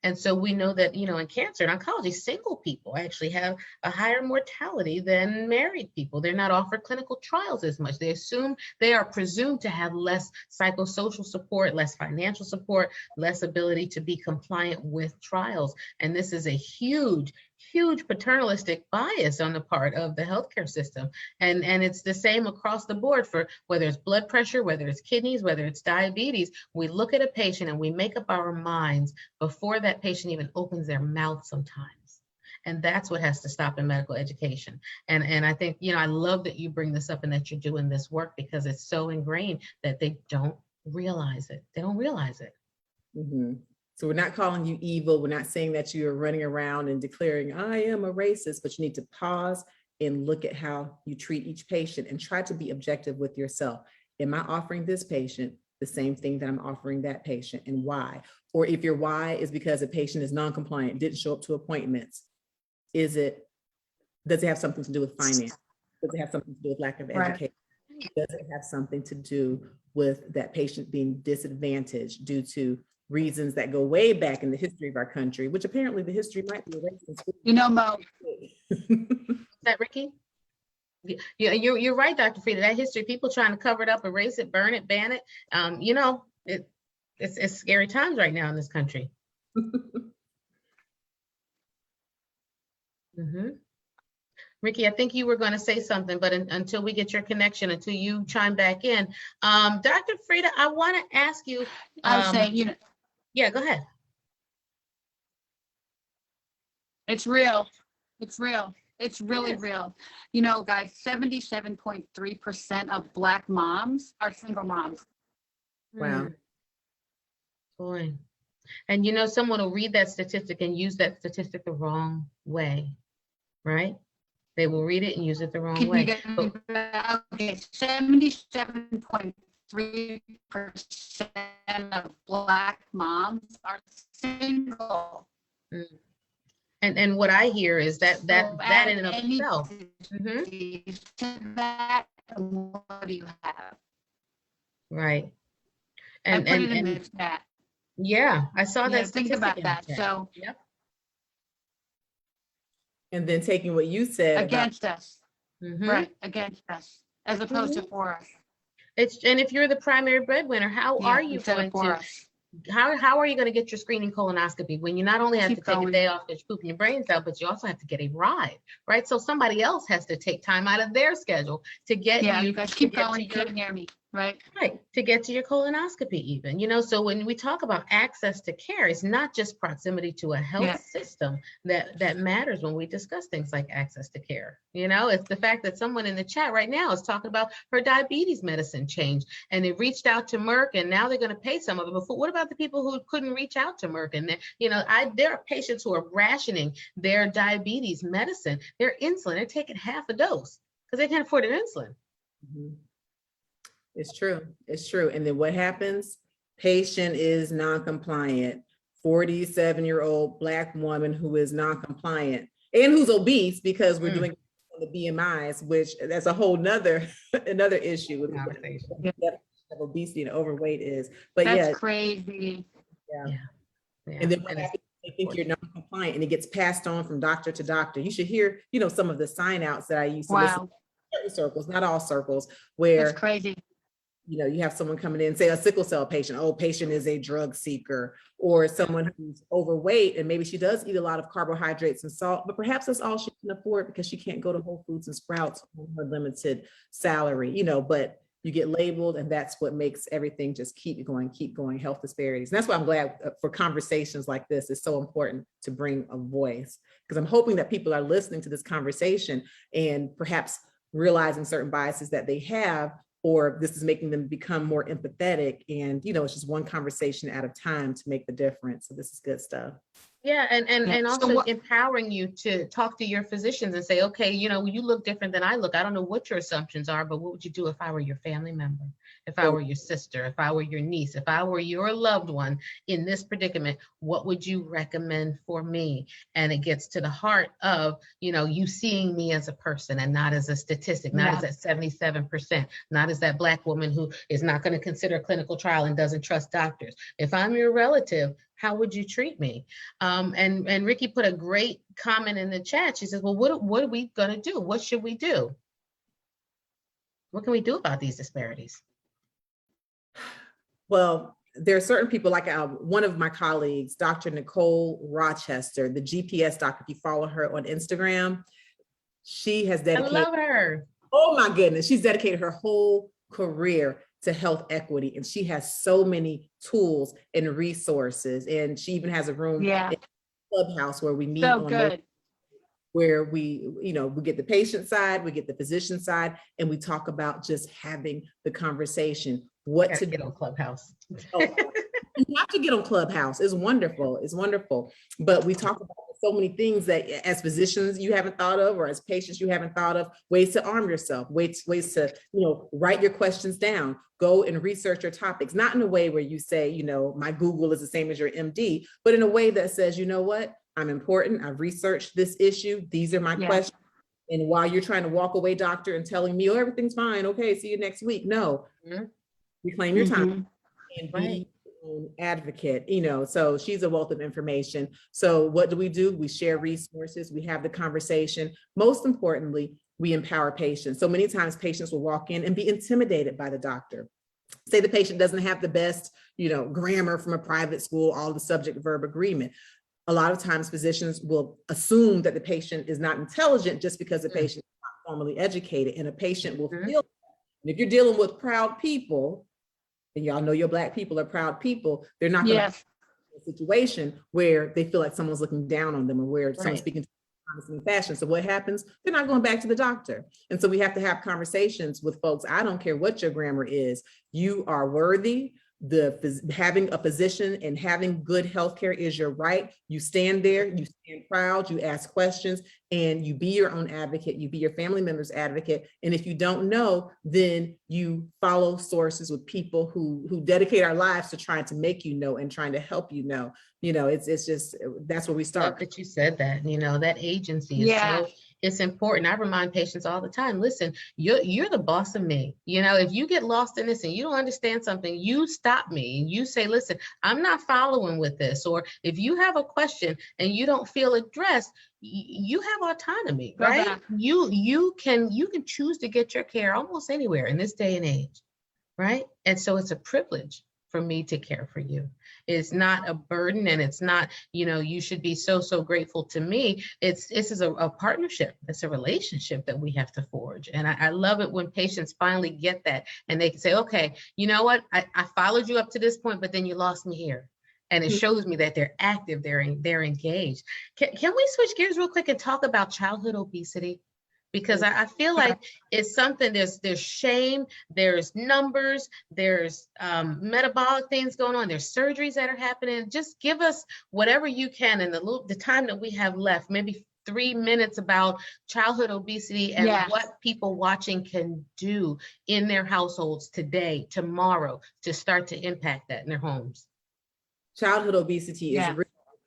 And so we know that, you know, in cancer and oncology, single people actually have a higher mortality than married people. They're not offered clinical trials as much. They are presumed to have less psychosocial support, less financial support, less ability to be compliant with trials. And this is a huge, huge paternalistic bias on the part of the healthcare system. And it's the same across the board for whether it's blood pressure, whether it's kidneys, whether it's diabetes. We look at a patient and we make up our minds before that patient even opens their mouth sometimes. And that's what has to stop in medical education. And I think, I love that you bring this up and that you're doing this work, because it's so ingrained that they don't realize it. They don't realize it. Mm-hmm. So we're not calling you evil. We're not saying that you're running around and declaring, I am a racist, but you need to pause and look at how you treat each patient and try to be objective with yourself. Am I offering this patient the same thing that I'm offering that patient, and why? Or if your why is because a patient is non-compliant, didn't show up to appointments, does it have something to do with finance? Does it have something to do with lack of education? Does it have something to do with that patient being disadvantaged due to reasons that go way back in the history of our country, which apparently the history might be erased. Mo. Is that Ricky? Yeah, you're right, Dr. Frida. That history, people trying to cover it up, erase it, burn it, ban it. It's scary times right now in this country. Mm-hmm. Ricky, I think you were going to say something, but until we get your connection, until you chime back in, Dr. Frida, I want to ask you. I was saying, Yeah, go ahead. It's real. It's real. It's really real. Guys, 77.3% of Black moms are single moms. Wow. Boy. And someone will read that statistic and use that statistic the wrong way, right? They will read it and use it the wrong way. Okay, 77.3% of Black moms are single. And what I hear is that in and of any itself. To that, what do you have? Right. I put it in the chat. Yeah, I saw that. Think about that. So, yep. And then taking what you said against us, Mm-hmm. right? Against us, as opposed to for us. And if you're the primary breadwinner, how are you going to? Us. How are you going to get your screening colonoscopy when you not only have to take a day off because you're pooping your brains out, but you also have to get a ride, right? So somebody else has to take time out of their schedule to get you guys keep going. You couldn't hear me, right? Right, to get to your colonoscopy even, so when we talk about access to care, it's not just proximity to a health system that matters when we discuss things like access to care. It's the fact that someone in the chat right now is talking about her diabetes medicine change, and they reached out to Merck, and now they're going to pay some of it. But what about the people who couldn't reach out to Merck? And there are patients who are rationing their diabetes medicine, their insulin. They're taking half a dose because they can't afford an insulin. Mm-hmm. It's true. It's true. And then what happens? Patient is non-compliant. 47-year-old Black woman who is non-compliant and who's obese, because we're doing the BMIs, which that's a whole another issue with obesity and overweight is. But that's crazy. Yeah. And then what happens? They think you're non-compliant, and it gets passed on from doctor to doctor. You should hear, some of the sign outs that I used to listen to in certain circles, not all circles, where that's crazy. You have someone coming in, say a sickle cell patient, patient is a drug seeker, or someone who's overweight and maybe she does eat a lot of carbohydrates and salt, but perhaps that's all she can afford because she can't go to Whole Foods and Sprouts on her limited salary, but you get labeled, and that's what makes everything just keep going, health disparities. And that's why I'm glad for conversations like this. It's so important to bring a voice, because I'm hoping that people are listening to this conversation and perhaps realizing certain biases that they have, or this is making them become more empathetic. And, it's just one conversation at a time to make the difference. So this is good stuff. Yeah, and also empowering you to talk to your physicians and say, okay, you look different than I look. I don't know what your assumptions are, but what would you do if I were your family member? If I were your sister, if I were your niece, if I were your loved one in this predicament, what would you recommend for me? And it gets to the heart of, you seeing me as a person and not as a statistic, not as that 77%, not as that Black woman who is not going to consider a clinical trial and doesn't trust doctors. If I'm your relative, how would you treat me? And Ricky put a great comment in the chat. She says, well, what are we going to do? What should we do? What can we do about these disparities? Well, there are certain people like one of my colleagues, Dr. Nicole Rochester, the GPS doctor, if you follow her on Instagram, she has I dedicated, love her. oh my goodness, she's dedicated her whole career to health equity. And she has so many tools and resources. And she even has a room Yeah, in Clubhouse where we meet so on good. where we, we get the patient side, we get the physician side, and we talk about just having the conversation, what Gotta to get do. on Clubhouse. Oh, you have to get on Clubhouse. It's wonderful. It's wonderful. But we talk about so many things that as physicians you haven't thought of, or as patients you haven't thought of, ways to arm yourself, ways to, write your questions down, go and research your topics, not in a way where you say, my Google is the same as your MD, but in a way that says, you know what, I'm important. I've researched this issue. These are my Yeah. questions. And while you're trying to walk away, doctor, and telling me, oh, everything's fine. Okay, see you next week. No, Mhm. reclaim your time Mhm. and Right. be your own advocate, so she's a wealth of information. So what do? We share resources, we have the conversation. Most importantly, we empower patients. So many times patients will walk in and be intimidated by the doctor. Say the patient doesn't have the best, grammar from a private school, all the subject verb agreement. A lot of times physicians will assume that the patient is not intelligent just because the patient is not formally educated, and a patient will Mhm. feel. And if you're dealing with proud people, and y'all know your Black people are proud people, they're not going to Yes, a situation where they feel like someone's looking down on them, or where someone's Right. speaking to them in fashion. So what happens? They're not going back to the doctor. And so we have to have conversations with folks. I don't care what your grammar is. You are worthy. Having a physician and having good healthcare is your right. You stand there, you stand proud, you ask questions, and you be your own advocate. You be your family member's advocate. And if you don't know, then you follow sources with people who dedicate our lives to trying to make you know and trying to help you know. It's just, that's where we Love start. that you said that, that agency is Yeah. it's important. I remind patients all the time, listen, you're the boss of me. If you get lost in this and you don't understand something, you stop me and you say, listen, I'm not following with this. Or if you have a question and you don't feel addressed, you have autonomy, Go right? back. You can choose to get your care almost anywhere in this day and age, right? And so it's a privilege for me to care for you. It's not a burden, and it's not, you should be so grateful to me. This is a partnership. It's a relationship that we have to forge. And I love it when patients finally get that and they can say, okay, you know what? I followed you up to this point, but then you lost me here. And it shows me that they're active, they're engaged. Can we switch gears real quick and talk about childhood obesity? Because I feel like it's something, there's shame, there's numbers, there's metabolic things going on, there's surgeries that are happening. Just give us whatever you can in the time that we have left, maybe 3 minutes, about childhood obesity and Yes. what people watching can do in their households today, tomorrow, to start to impact that in their homes. Childhood obesity Yeah.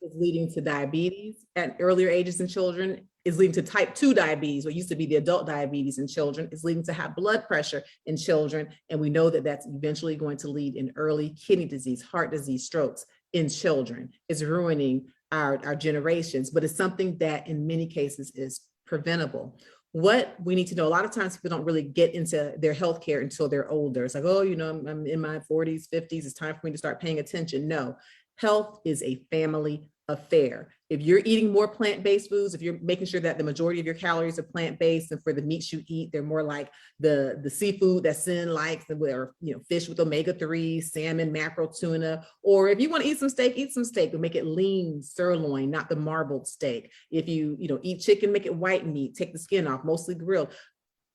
is leading to diabetes at earlier ages in children, is leading to type 2 diabetes, what used to be the adult diabetes in children, is leading to high blood pressure in children. And we know that that's eventually going to lead in early kidney disease, heart disease, strokes in children. It's ruining our generations, but it's something that in many cases is preventable. What we need to know, a lot of times people don't really get into their healthcare until they're older. It's like, oh, I'm in my 40s, 50s, it's time for me to start paying attention. No, health is a family affair. If you're eating more plant-based foods, if you're making sure that the majority of your calories are plant-based, and for the meats you eat, they're more like the seafood that Sin likes, where fish with omega-3, salmon, mackerel, tuna. Or if you want to eat some steak, but make it lean sirloin, not the marbled steak. If you eat chicken, make it white meat, take the skin off, mostly grilled.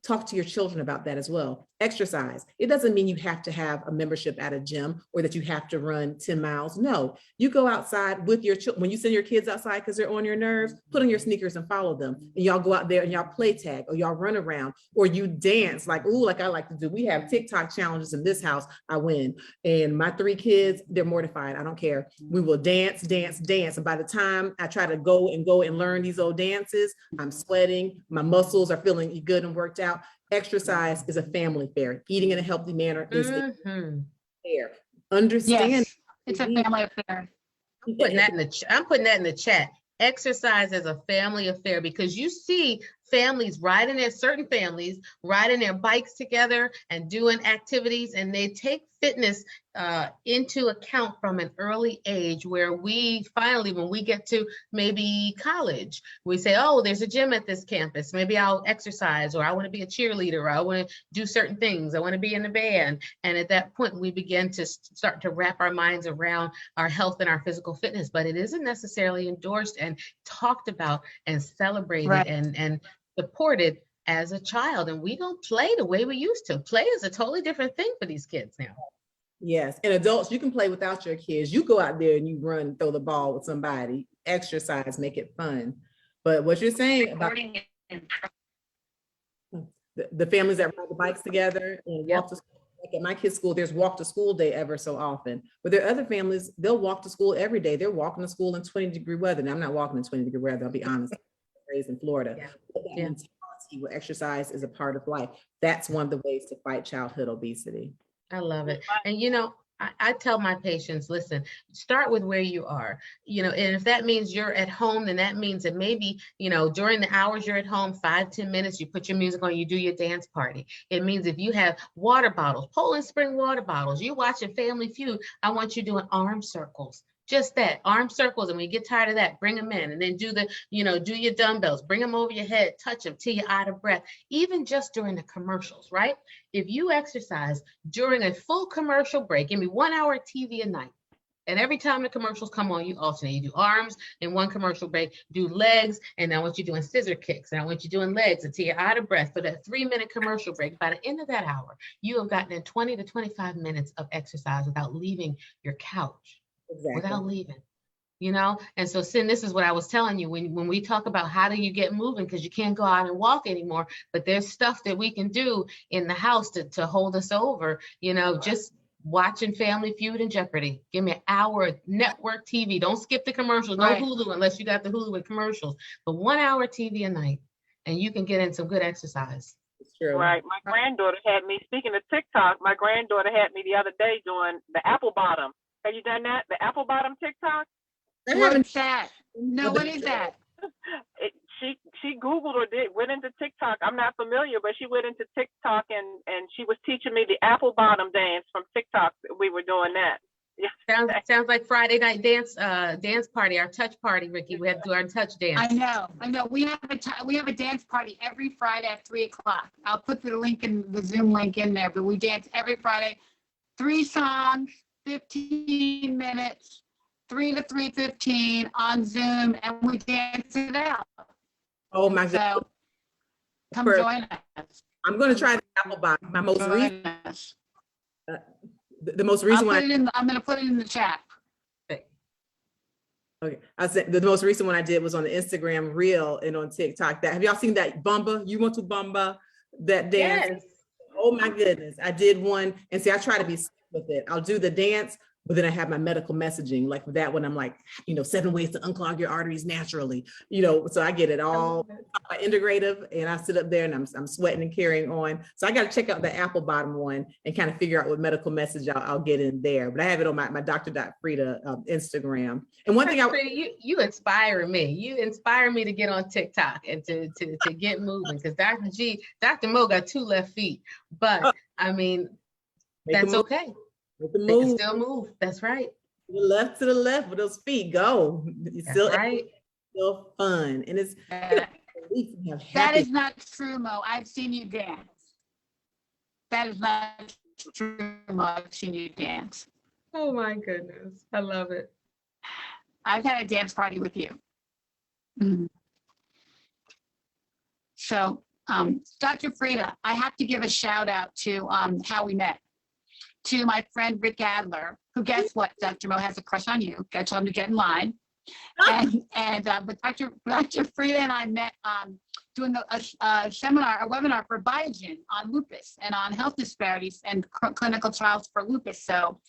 Talk to your children about that as well. Exercise. It doesn't mean you have to have a membership at a gym or that you have to run 10 miles. No, you go outside with your children. When you send your kids outside because they're on your nerves, put on your sneakers and follow them. And y'all go out there and y'all play tag, or y'all run around, or you dance like I like to do. We have TikTok challenges in this house. I win. And my 3 kids, they're mortified. I don't care. We will dance. And by the time I try to go and learn these old dances, I'm sweating. My muscles are feeling good and worked out. Exercise is a family affair. Eating in a healthy manner is a affair. Understand. Yes, it's a family affair. I'm putting that in the chat. Exercise as a family affair, because you see families riding their certain families, riding their bikes together and doing activities, and they take fitness into account from an early age, where we finally, when we get to maybe college, we say, oh, there's a gym at this campus. Maybe I'll exercise, or I want to be a cheerleader, or I want to do certain things. I want to be in the band. And at that point, we begin to start to wrap our minds around our health and our physical fitness, but it isn't necessarily endorsed and talked about and celebrated Right. and supported as a child. And we don't play the way we used to. Play is a totally different thing for these kids now. Yes, and adults, you can play without your kids. You go out there and you run, throw the ball with somebody, exercise, make it fun. But what you're saying about Recording it. the families that ride the bikes together and Yep. walk to school, like at my kids' school, there's walk to school day ever so often. But there are other families, they'll walk to school every day. They're walking to school in 20-degree weather. Now, I'm not walking in 20-degree weather, I'll be honest. I'm raised in Florida. Yeah. But that Yeah. mentality where exercise is a part of life, that's one of the ways to fight childhood obesity. I love it. And I tell my patients, listen, start with where you are, and if that means you're at home, then that means that maybe, during the hours you're at home, 5-10 minutes, you put your music on, you do your dance party. It means if you have water bottles, Poland Spring water bottles, you're watching Family Feud, I want you doing arm circles. Just that, arm circles. And when you get tired of that, bring them in, and then do your dumbbells, bring them over your head, touch them till you're out of breath, even just during the commercials, right? If you exercise during a full commercial break, give me 1 hour TV a night. And every time the commercials come on, you alternate. You do arms in one commercial break, do legs, and I want you doing scissor kicks, and I want you doing legs until you're out of breath for that 3-minute commercial break. By the end of that hour, you have gotten in 20 to 25 minutes of exercise without leaving your couch. Exactly. Without leaving, and so Sin, this is what I was telling you when we talk about how do you get moving, because you can't go out and walk anymore, but there's stuff that we can do in the house to hold us over, just watching Family Feud and Jeopardy. Give me an hour of network TV. Don't skip the commercials. No Right. Hulu unless you got the Hulu with commercials, but 1 hour TV a night, and you can get in some good exercise. It's true. Right. My granddaughter had me, speaking of TikTok, my granddaughter had me the other day doing the apple bottom. Have you done that? The apple bottom TikTok? I haven't- What's that? No, what is that? She Googled or went into TikTok. I'm not familiar, but she went into TikTok and she was teaching me the apple bottom dance from TikTok. We were doing that. Yeah. Sounds like Friday night dance party, our touch party, Ricky. We have to do our touch dance. I know. We have a dance party every Friday at 3:00. I'll put the link in the Zoom link in there, but we dance every Friday. 3 songs, 15 minutes, 3 to 3:15 on Zoom, and we dance it out. Oh my God. So come For- join us. I'm going to try the apple bottom. My most recent, Join us. the most recent one. I'm going to put it in the chat. Okay, I said the most recent one I did was on the Instagram reel and on TikTok. Have y'all seen that Bumba? You want to Bumba? That dance? Yes. Oh my goodness. I did one, and see, I try to be slick with it. I'll do the dance, but then I have my medical messaging. Like with that one, I'm like, 7 ways to unclog your arteries naturally. So I get it all integrative, and I sit up there and I'm sweating and carrying on. So I got to check out the apple bottom one and kind of figure out what medical message I'll get in there. But I have it on my Dr.Frida Instagram. And one thing you inspire me. You inspire me to get on TikTok and to get moving, because Dr. Mo got 2 left feet, but I mean, make a that's move, okay. make a They can move. still move. That's right. To the left with those feet. Go. It's That's right. still fun. And it's we can have That happy. is not true, Mo. I've seen you dance. That is not true, Mo. I've seen you dance. Oh my goodness. I love it. I've had a dance party with you. Mhm. So, Dr. Frida, I have to give a shout out to how we met. To my friend Rick Adler, who, guess what, Dr. Mo has a crush on you. Got to tell him to get in line. But Dr. Frida and I met doing a webinar for Biogen on lupus and on health disparities and clinical trials for lupus. So,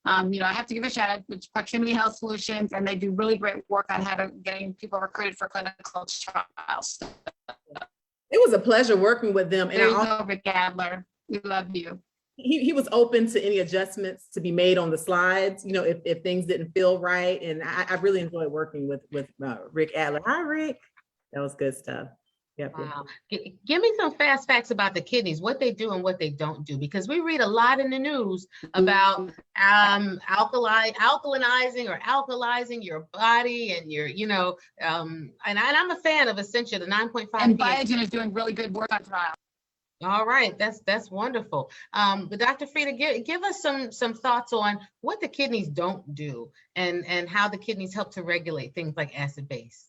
I have to give a shout out to Proximity Health Solutions, and they do really great work on how to getting people recruited for clinical trials. It was a pleasure working with them. And There you go, Rick Adler. We love you. he was open to any adjustments to be made on the slides, if things didn't feel right. And I really enjoyed working with Rick Adler. Hi, Rick. That was good stuff. Yep. Wow. Give me some fast facts about the kidneys, what they do and what they don't do, because we read a lot in the news about alkalinizing or alkalizing your body and your, and I'm a fan of Essentia, the 9.5 And pH. Biogen is doing really good work on trial. All right, that's wonderful. But Dr. Frida, give us some thoughts on what the kidneys don't do and how the kidneys help to regulate things like acid base.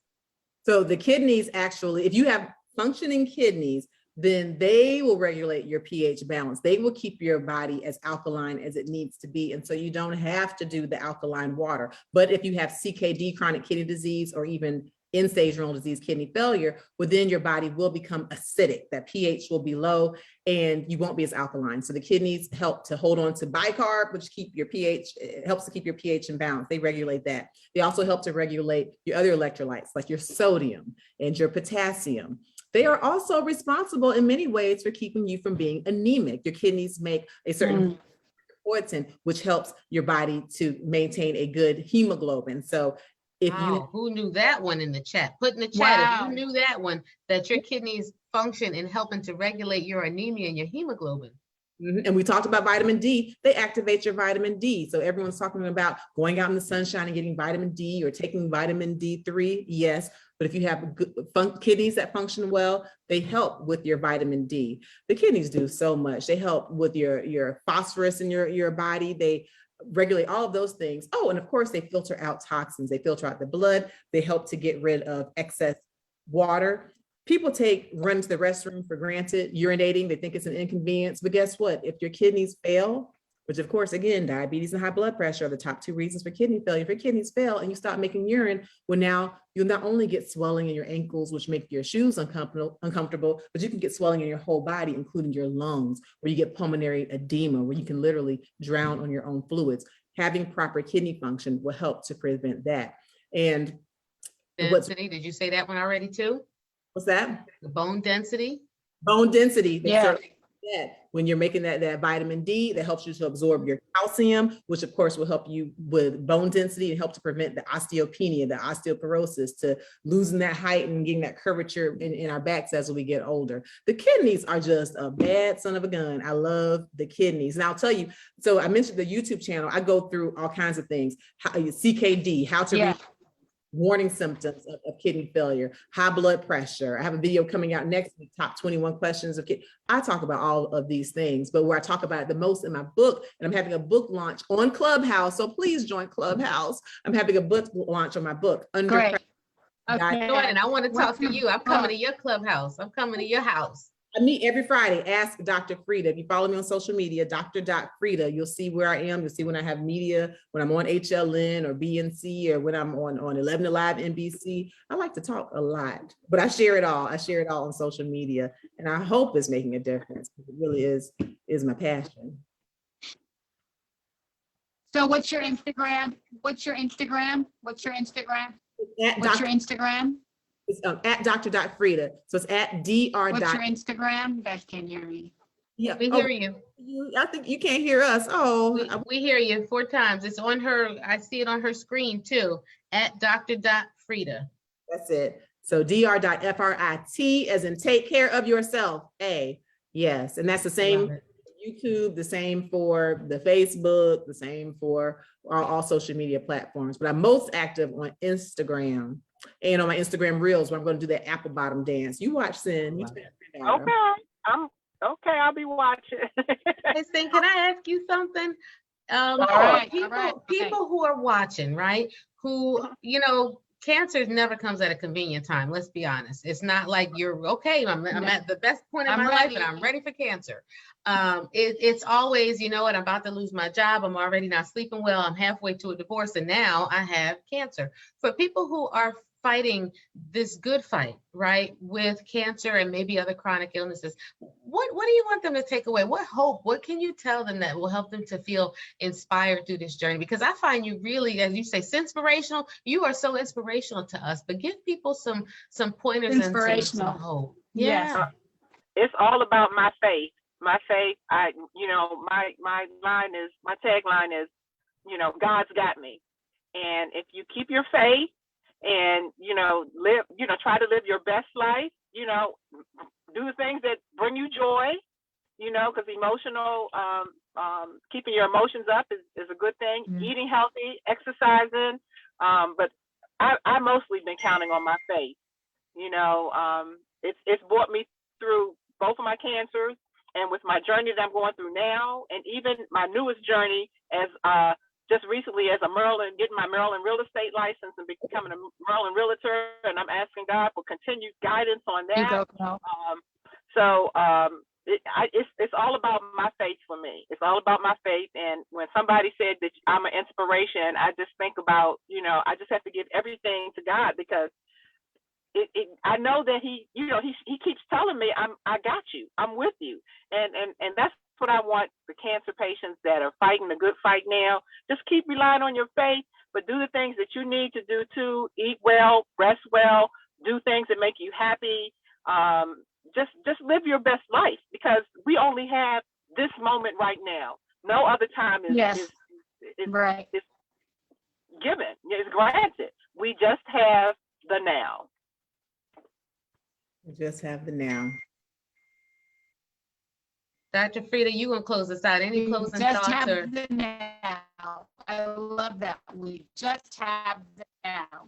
So the kidneys actually, if you have functioning kidneys, then they will regulate your pH balance. They will keep your body as alkaline as it needs to be. And so you don't have to do the alkaline water. But if you have CKD, chronic kidney disease, or even end-stage renal disease, kidney failure, well, then your body will become acidic. That pH will be low and you won't be as alkaline. So the kidneys help to hold on to bicarb, which keep your pH, it helps to keep your pH in balance. They regulate that. They also help to regulate your other electrolytes, like your sodium and your potassium. They are also responsible in many ways for keeping you from being anemic. Your kidneys make a certain erythropoietin, which helps your body to maintain a good hemoglobin. So if you, who knew that one in the chat? Put in the chat if Wow. you knew that one, that your kidneys function in helping to regulate your anemia and your hemoglobin. and we talked about vitamin D, they activate your vitamin D. So everyone's talking about going out in the sunshine and getting vitamin D or taking vitamin D3. Yes, but if you have good kidneys that function well, they help with your vitamin D. The kidneys do so much. They help with your phosphorus in your body. They regulate all of those things. Oh, and of course they filter out toxins. They filter out the blood. They help to get rid of excess water. People run to the restroom for granted, urinating. They think it's an inconvenience, but guess what? If your kidneys fail, which of course, again, diabetes and high blood pressure are the top 2 reasons for kidney failure. If your kidneys fail and you stop making urine, well, now you'll not only get swelling in your ankles, which make your shoes uncomfortable, but you can get swelling in your whole body, including your lungs, where you get pulmonary edema, where you can literally drown on your own fluids. Having proper kidney function will help to prevent that. And Density, did you say that one already too? what's that? The bone density? Bone density. Yeah. When you're making that vitamin D, that helps you to absorb your calcium, which of course will help you with bone density and help to prevent the osteopenia, the osteoporosis, to losing that height and getting that curvature in our backs as we get older. The kidneys are just a bad son of a gun. I love the kidneys. And I'll tell you, so I mentioned the YouTube channel. I go through all kinds of things, CKD, how to read warning symptoms of kidney failure, high blood pressure. I have a video coming out next week, top 21 questions of kidney. I talk about all of these things, but where I talk about it the most in my book, and I'm having a book launch on Clubhouse, so please join Clubhouse. I'm having a book launch on my book. Great. Okay. And I want to talk to you. I'm coming to your clubhouse. I'm coming to your house. I meet every Friday. Ask Dr. Frida. If you follow me on social media, Dr.Frida, you'll see where I am. You'll see when I have media, when I'm on HLN or BNC, or when I'm on 11 Alive NBC. I like to talk a lot, but I share it all. I share it all on social media, and I hope it's making a difference. It really is my passion. So what's your Instagram? What's your Instagram? What's your Instagram? What's your Instagram? It's at Dr.Frida. So it's at Dr. What's your Instagram? Beth can hear me. Yeah, We hear you. I think you can't hear us. Oh, We hear you 4 times. It's on her. I see it on her screen too. At Dr.Frida. That's it. So Dr.Frit, as in take care of yourself. Yes, and that's the same YouTube, the same for the Facebook, the same for all social media platforms. But I'm most active on Instagram and on my Instagram Reels, where I'm going to do that apple bottom dance. You watch, Sin. Okay, I'll be watching. Hey, Sin, can I ask you something? People who are watching, right? Who, cancer never comes at a convenient time. Let's be honest. It's not like you're okay. I'm at the best point in my life and I'm ready for cancer. It's always, I'm about to lose my job. I'm already not sleeping well. I'm halfway to a divorce and now I have cancer. For people who are fighting this good fight, right, with cancer and maybe other chronic illnesses, what do you want them to take away? What hope, what can you tell them that will help them to feel inspired through this journey? Because I find you really, as you say, inspirational. You are so inspirational to us, but give people some pointers and some hope. Yeah. It's all about my faith. My faith, my tagline is, God's got me. And if you keep your faith and, try to live your best life, you know, do the things that bring you joy, you know, because emotional, keeping your emotions up is a good thing. Eating healthy, exercising. But I mostly been counting on my faith. You know, it's brought me through both of my cancers, and with my journey that I'm going through now, and even my newest journey as just recently as getting my Maryland real estate license and becoming a Maryland realtor, and I'm asking God for continued guidance on that. It's all about my faith for me. It's all about my faith. And when somebody said that I'm an inspiration, I just think about, you know, I just have to give everything to God, because I know that he keeps telling me, I got you, I'm with you. And that's what I want the cancer patients that are fighting the good fight now. Just keep relying on your faith, but do the things that you need to do too. Eat well, rest well, do things that make you happy. Just live your best life, because we only have this moment right now. No other time is right. Is given, is granted. We just have the now. Just have the now. Dr. Frida, you gonna close us out? Any closing Just thoughts? have Or the now. I love that. We just have the now.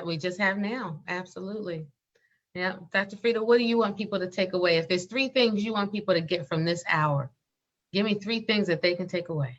we just have now? Absolutely. Yeah, Dr. Frida, what do you want people to take away? If there's 3 things you want people to get from this hour, give me 3 things that they can take away.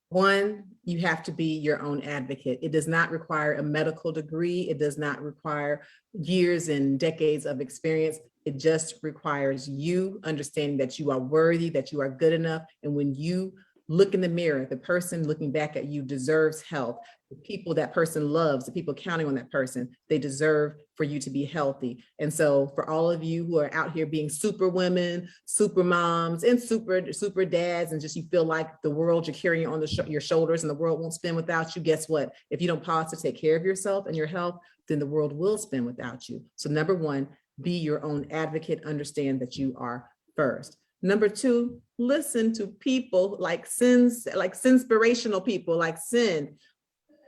1, you have to be your own advocate. It does not require a medical degree. It does not require years and decades of experience. It just requires you understanding that you are worthy, that you are good enough. And when you look in the mirror, the person looking back at you deserves help. The people that person loves, the people counting on that person, they deserve for you to be healthy. And so for all of you who are out here being super women, super moms, and super dads, and just you feel like the world you're carrying on your shoulders and the world won't spin without you, guess what? If you don't pause to take care of yourself and your health, then the world will spin without you. So number 1, be your own advocate, understand that you are first. Number 2, listen to people like inspirational people like Sin.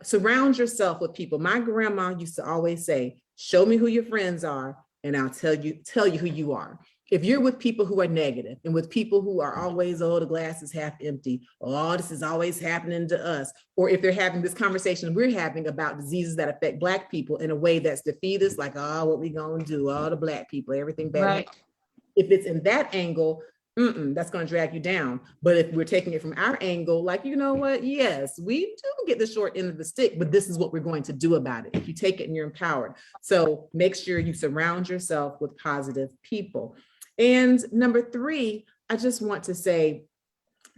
Surround yourself with people. My grandma used to always say, show me who your friends are, and I'll tell you who you are. If you're with people who are negative and with people who are always, oh, the glass is half empty, oh, this is always happening to us, or if they're having this conversation we're having about diseases that affect Black people in a way that's defeatist, like, oh, what we gonna do, all the Black people, everything bad. Right. If it's in that angle, that's going to drag you down. But if we're taking it from our angle, like, you know what? Yes, we do get the short end of the stick, but this is what we're going to do about it. If you take it and you're empowered. So make sure you surround yourself with positive people. And number 3, I just want to say,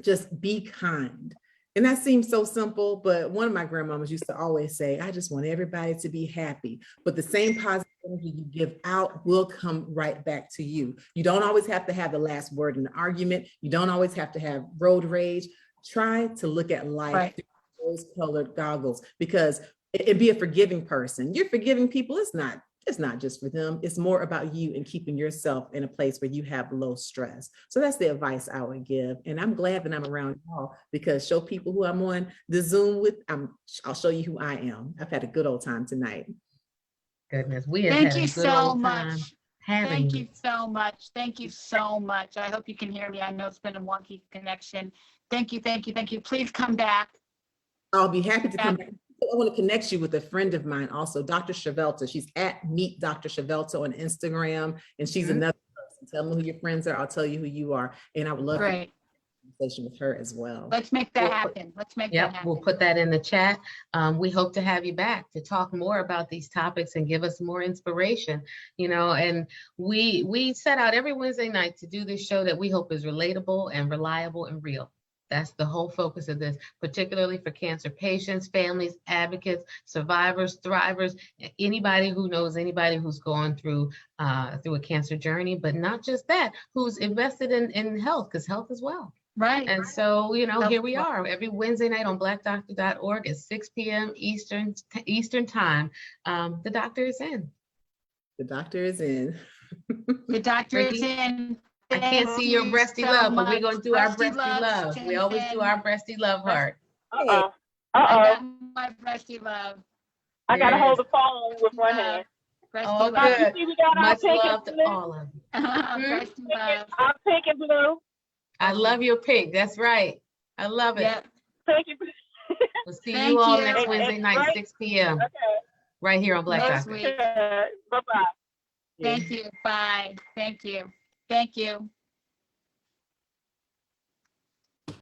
just be kind. And that seems so simple, but one of my grandmamas used to always say, I just want everybody to be happy. But the same positive energy you give out will come right back to you. You don't always have to have the last word in an argument. You don't always have to have road rage. Try to look at life through rose-colored goggles, because and be a forgiving person. You're forgiving people. It's not just for them. It's more about you and keeping yourself in a place where you have low stress. So that's the advice I would give. And I'm glad that I'm around y'all, because show people who I'm on the Zoom with, I'll show you who I am. I've had a good old time tonight. Goodness, we have Thank had you a good so old much. time having Thank you so much. Thank you so much. I hope you can hear me. I know it's been a wonky connection. Thank you, thank you, thank you. Please come back. I'll be happy to come back. I want to connect you with a friend of mine also, Dr. Chevelta. She's at Meet Dr. Chevelta on Instagram, and she's another person. Tell me who your friends are. I'll tell you who you are. And I would love to have a conversation with her as well. Let's make that happen. Let's make that happen. We'll put that in the chat. We hope to have you back to talk more about these topics and give us more inspiration, you know, and we set out every Wednesday night to do this show that we hope is relatable and reliable and real. That's the whole focus of this, particularly for cancer patients, families, advocates, survivors, thrivers, anybody who knows anybody who's gone through a cancer journey, but not just that, who's invested in health, because health is wealth. Right. And so, you know, here we are every Wednesday night on blackdoctor.org at 6 p.m. Eastern time. The doctor is in. The doctor is in. The doctor is in. I can't see your breasty love, but we're going to do our breasty love. We always do our breasty love heart. Uh-oh. I got my breasty love. I got to hold the phone with one hand. Fresh Oh, love. good. You see, we got our Much pink love and to blue. all of you. Fresh love. Our pink and blue. I love your pink. That's right. I love it. Yep. Pink and blue. We'll see Thank you all you. next And- Wednesday and night, right- 6 p.m. Okay. right here on Black Next Doctor. week. Bye-bye. Thank you. Bye. Thank you. Thank you.